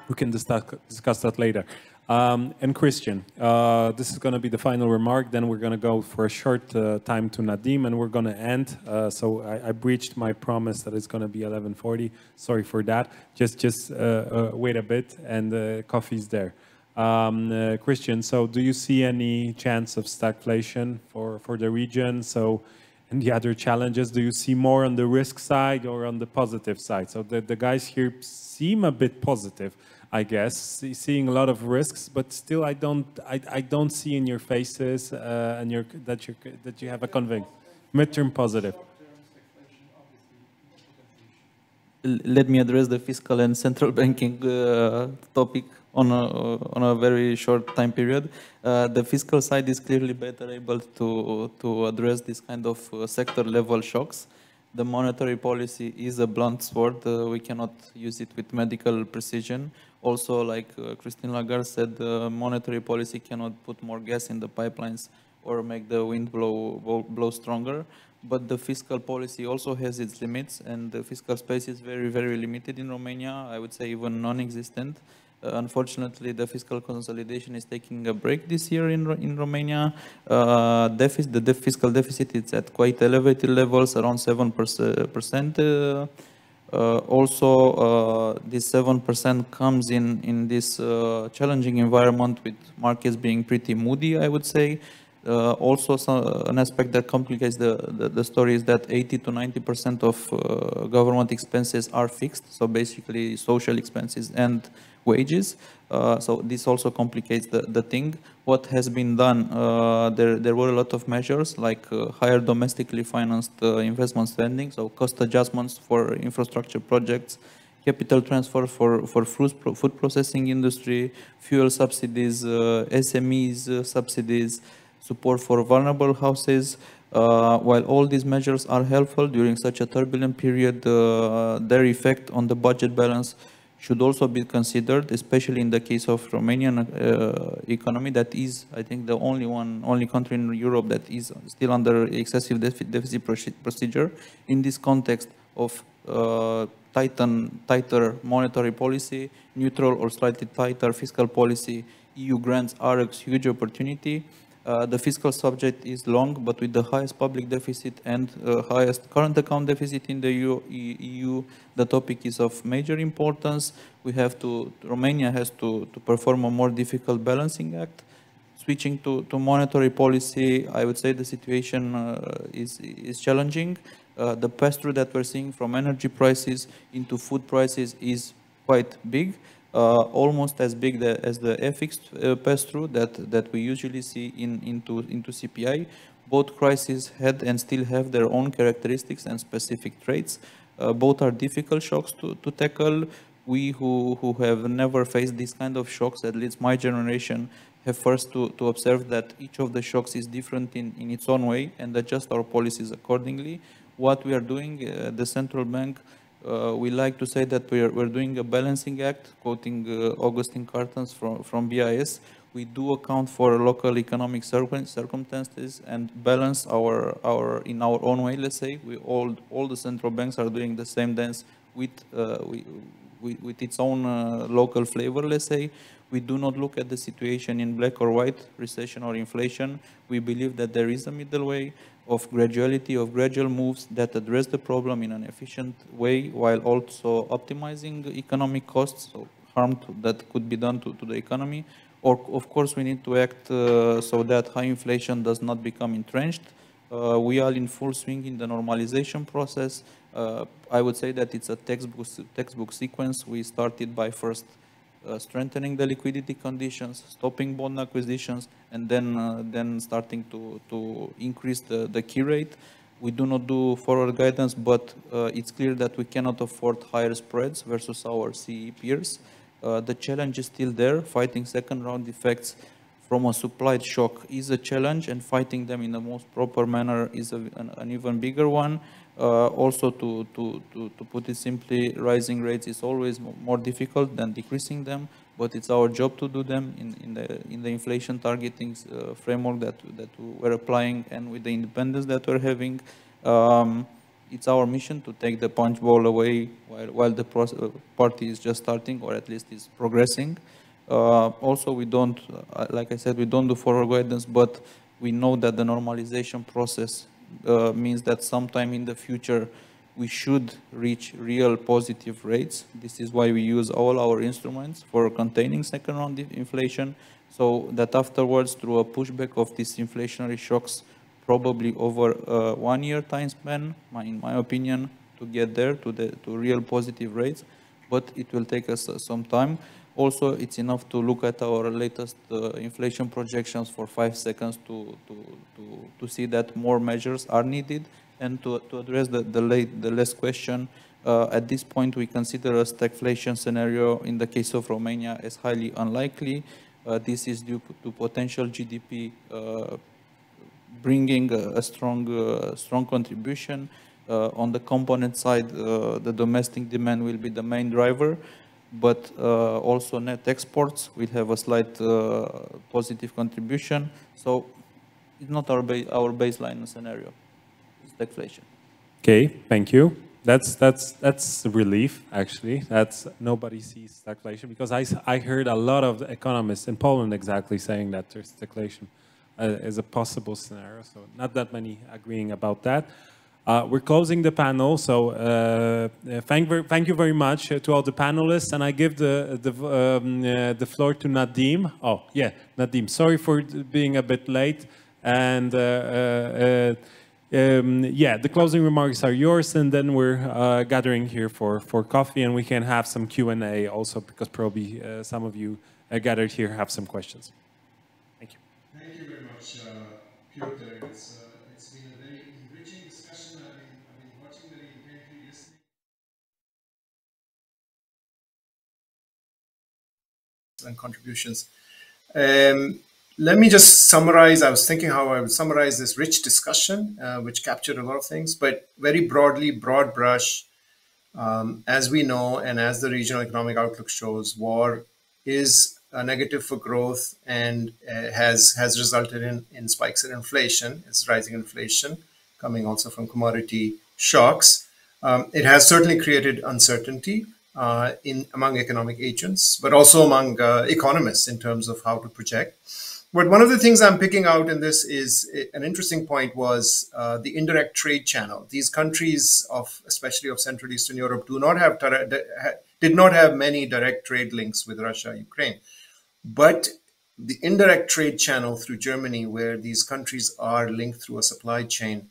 We can discuss that later. And Christian, this is going to be the final remark. Then we're going to go for a short time to Nadim, and we're going to end. So I breached my promise that it's going to be 11:40. Sorry for that. Just wait a bit, and coffee's there. Christian, so do you see any chance of stagflation for the region? So, and the other challenges, do you see more on the risk side or on the positive side? So the guys here seem a bit positive, I guess, seeing a lot of risks, but still I don't see in your faces and that you have a conviction. Midterm positive. Let me address the fiscal and central banking topic on a very short time period. The fiscal side is clearly better able to address this kind of sector level shocks. The monetary policy is a blunt sword. We cannot use it with medical precision. Also, like Christine Lagarde said, monetary policy cannot put more gas in the pipelines or make the wind blow stronger. But the fiscal policy also has its limits, and the fiscal space is very, very limited in Romania. I would say even non-existent. Unfortunately, the fiscal consolidation is taking a break this year in Romania. The fiscal deficit is at quite elevated levels, around 7%. Also, this 7% comes in this challenging environment with markets being pretty moody, I would say. Also, an aspect that complicates the story is that 80 to 90% of government expenses are fixed, so basically social expenses and wages. So this also complicates the thing. What has been done, there were a lot of measures like higher domestically financed investment spending, so cost adjustments for infrastructure projects, capital transfer for food processing industry, fuel subsidies, SMEs subsidies, support for vulnerable houses. While all these measures are helpful during such a turbulent period, their effect on the budget balance should also be considered, especially in the case of Romanian economy that is, I think, the only country in Europe that is still under excessive deficit procedure. In this context of tighter monetary policy, neutral or slightly tighter fiscal policy, EU grants are a huge opportunity. The fiscal subject is long, but with the highest public deficit and highest current account deficit in the EU, the topic is of major importance. Romania has to perform a more difficult balancing act. Switching to monetary policy, I would say the situation is challenging. The pass-through that we're seeing from energy prices into food prices is quite big. Almost as big as the FX pass-through that we usually see into CPI. Both crises had and still have their own characteristics and specific traits. Both are difficult shocks to tackle. We who have never faced these kind of shocks, at least my generation, have first to observe that each of the shocks is different in its own way and adjust our policies accordingly. What we are doing, the central bank, we like to say that we're doing a balancing act, quoting Augustine Cartons from BIS. We do account for local economic circumstances and balance in our own way, let's say. All the central banks are doing the same dance with its own local flavor, let's say. We do not look at the situation in black or white, recession or inflation. We believe that there is a middle way of graduality, of gradual moves that address the problem in an efficient way while also optimizing economic costs, so harm that could be done to the economy. Or, of course, we need to act so that high inflation does not become entrenched. We are in full swing in the normalization process. I would say that it's a textbook sequence. We started by first strengthening the liquidity conditions, stopping bond acquisitions, and then starting to increase the key rate. We do not do forward guidance, but it's clear that we cannot afford higher spreads versus our CE peers. The challenge is still there. Fighting second round effects from a supply shock is a challenge, and fighting them in the most proper manner is an even bigger one. Also, to put it simply, rising rates is always more difficult than decreasing them, but it's our job to do them in the inflation targeting framework that we're applying, and with the independence that we're having. It's our mission to take the punch bowl away while the party is just starting, or at least is progressing. Also, we don't, like I said, we don't do forward guidance, but we know that the normalization process means that sometime in the future we should reach real positive rates. This is why we use all our instruments for containing second round inflation, so that afterwards, through a pushback of these inflationary shocks, probably over a 1 year time span, in my opinion, to get there to real positive rates, but it will take us some time. Also, it's enough to look at our latest inflation projections for 5 seconds to see that more measures are needed. And to address the last question, at this point we consider a stagflation scenario in the case of Romania as highly unlikely. This is due to potential GDP bringing a strong contribution. On the component side, the domestic demand will be the main driver, but also net exports will have a slight positive contribution. So it's not our baseline scenario. It's stagflation. Okay, thank you. That's a relief, actually. That's nobody sees stagflation, because I heard a lot of economists in Poland exactly saying that there's stagflation is a possible scenario. So not that many agreeing about that. We're closing the panel, so thank you very much to all the panelists, and I give the floor to Nadim. Oh, yeah, Nadim. Sorry for being a bit late, and yeah, the closing remarks are yours, and then we're gathering here for coffee, and we can have some Q&A also, because probably some of you gathered here have some questions. Thank you. Thank you very much, Piotr. It's been a very enriching discussion. I've been watching very intently, listening. And contributions. Let me just summarize. I was thinking how I would summarize this rich discussion, which captured a lot of things, but very broadly, broad brush. As we know, and as the regional economic outlook shows, war is a negative for growth and has resulted in spikes in inflation. It's rising inflation coming also from commodity shocks. It has certainly created uncertainty among economic agents, but also among economists in terms of how to project. But one of the things I'm picking out in this is an interesting point was the indirect trade channel. These countries especially of Central Eastern Europe, did not have many direct trade links with Russia, Ukraine. But the indirect trade channel through Germany, where these countries are linked through a supply chain,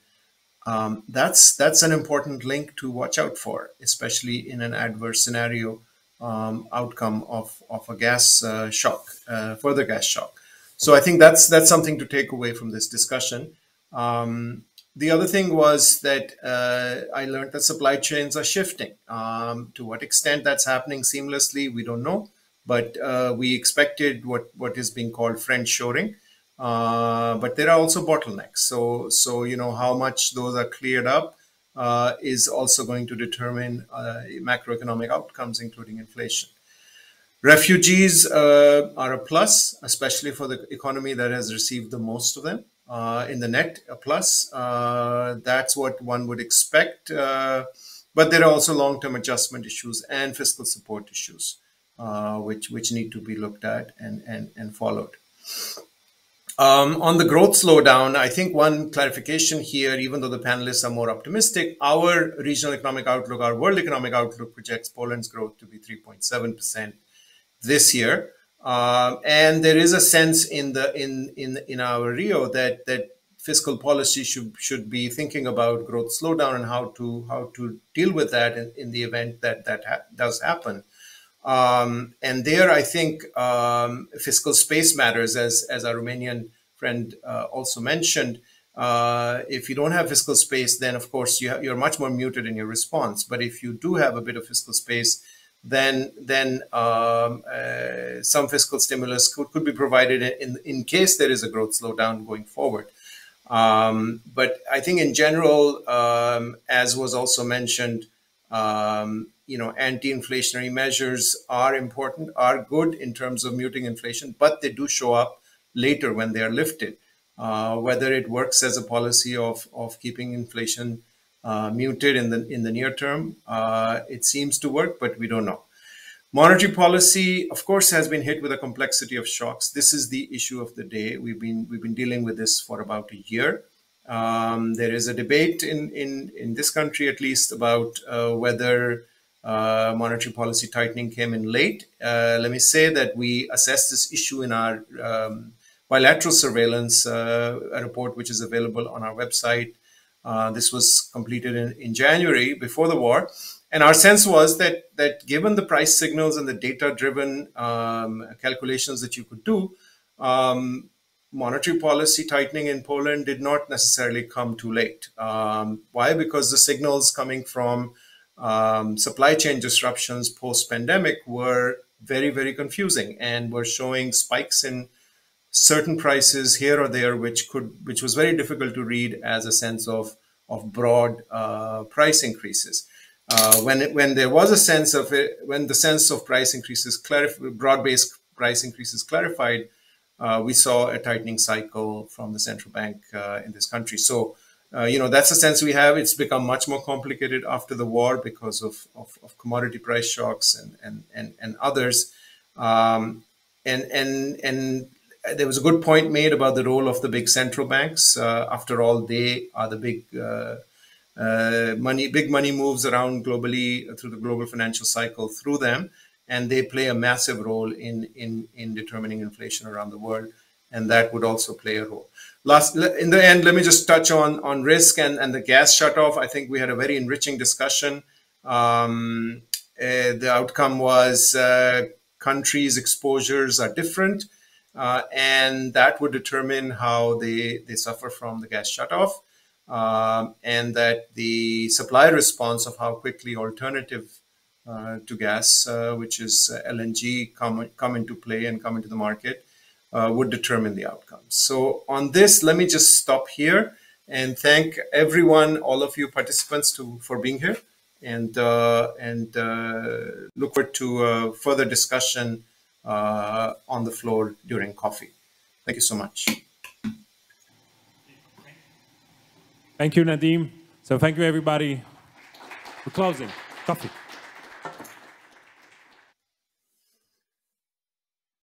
that's an important link to watch out for, especially in an adverse scenario outcome of a gas shock, further gas shock. So I think that's something to take away from this discussion. The other thing was that I learned that supply chains are shifting. To what extent that's happening seamlessly, we don't know. But we expected what is being called friend-shoring. But there are also bottlenecks. So you know, how much those are cleared up is also going to determine macroeconomic outcomes, including inflation. Refugees are a plus, especially for the economy that has received the most of them. In the net, a plus. That's what one would expect. But there are also long-term adjustment issues and fiscal support issues, which need to be looked at and followed. On the growth slowdown, I think one clarification here, even though the panelists are more optimistic, our regional economic outlook, our world economic outlook projects Poland's growth to be 3.7% this year. And there is a sense in our Rio that fiscal policy should be thinking about growth slowdown and how to deal with that in the event that does happen. And there, I think fiscal space matters, as our Romanian friend also mentioned. If you don't have fiscal space, then of course you're much more muted in your response. But if you do have a bit of fiscal space, then some fiscal stimulus could be provided in case there is a growth slowdown going forward. But I think in general, as was also mentioned, you know, anti-inflationary measures are important, are good in terms of muting inflation, but they do show up later when they are lifted. Whether it works as a policy of keeping inflation muted in the near term, it seems to work, but we don't know. Monetary policy, of course, has been hit with a complexity of shocks. This is the issue of the day. We've been dealing with this for about a year. There is a debate in this country, at least, about whether monetary policy tightening came in late. Let me say that we assessed this issue in our bilateral surveillance, a report which is available on our website. This was completed in January, before the war. And our sense was that given the price signals and the data-driven calculations that you could do, monetary policy tightening in Poland did not necessarily come too late. Why? Because the signals coming from supply chain disruptions post-pandemic were very, very confusing and were showing spikes in certain prices here or there, which was very difficult to read as a sense of broad price increases. When there was a sense of it, when the sense of price increases broad-based price increases clarified, we saw a tightening cycle from the central bank in this country. So, that's a sense we have. It's become much more complicated after the war because of commodity price shocks and others. And there was a good point made about the role of the big central banks. After all, they are the big money moves around globally through the global financial cycle through them, and they play a massive role in determining inflation around the world, and that would also play a role. In the end, let me just touch on risk and the gas shutoff. I think we had a very enriching discussion. The outcome was countries' exposures are different, and that would determine how they suffer from the gas shutoff. And that the supply response of how quickly alternative to gas, which is LNG, come into play and come into the market, would determine the outcomes. So on this, let me just stop here and thank everyone, all of you participants, for being here, and look forward to further discussion on the floor during coffee. Thank you so much. Thank you, Nadeem. So thank you, everybody. We're closing. Coffee.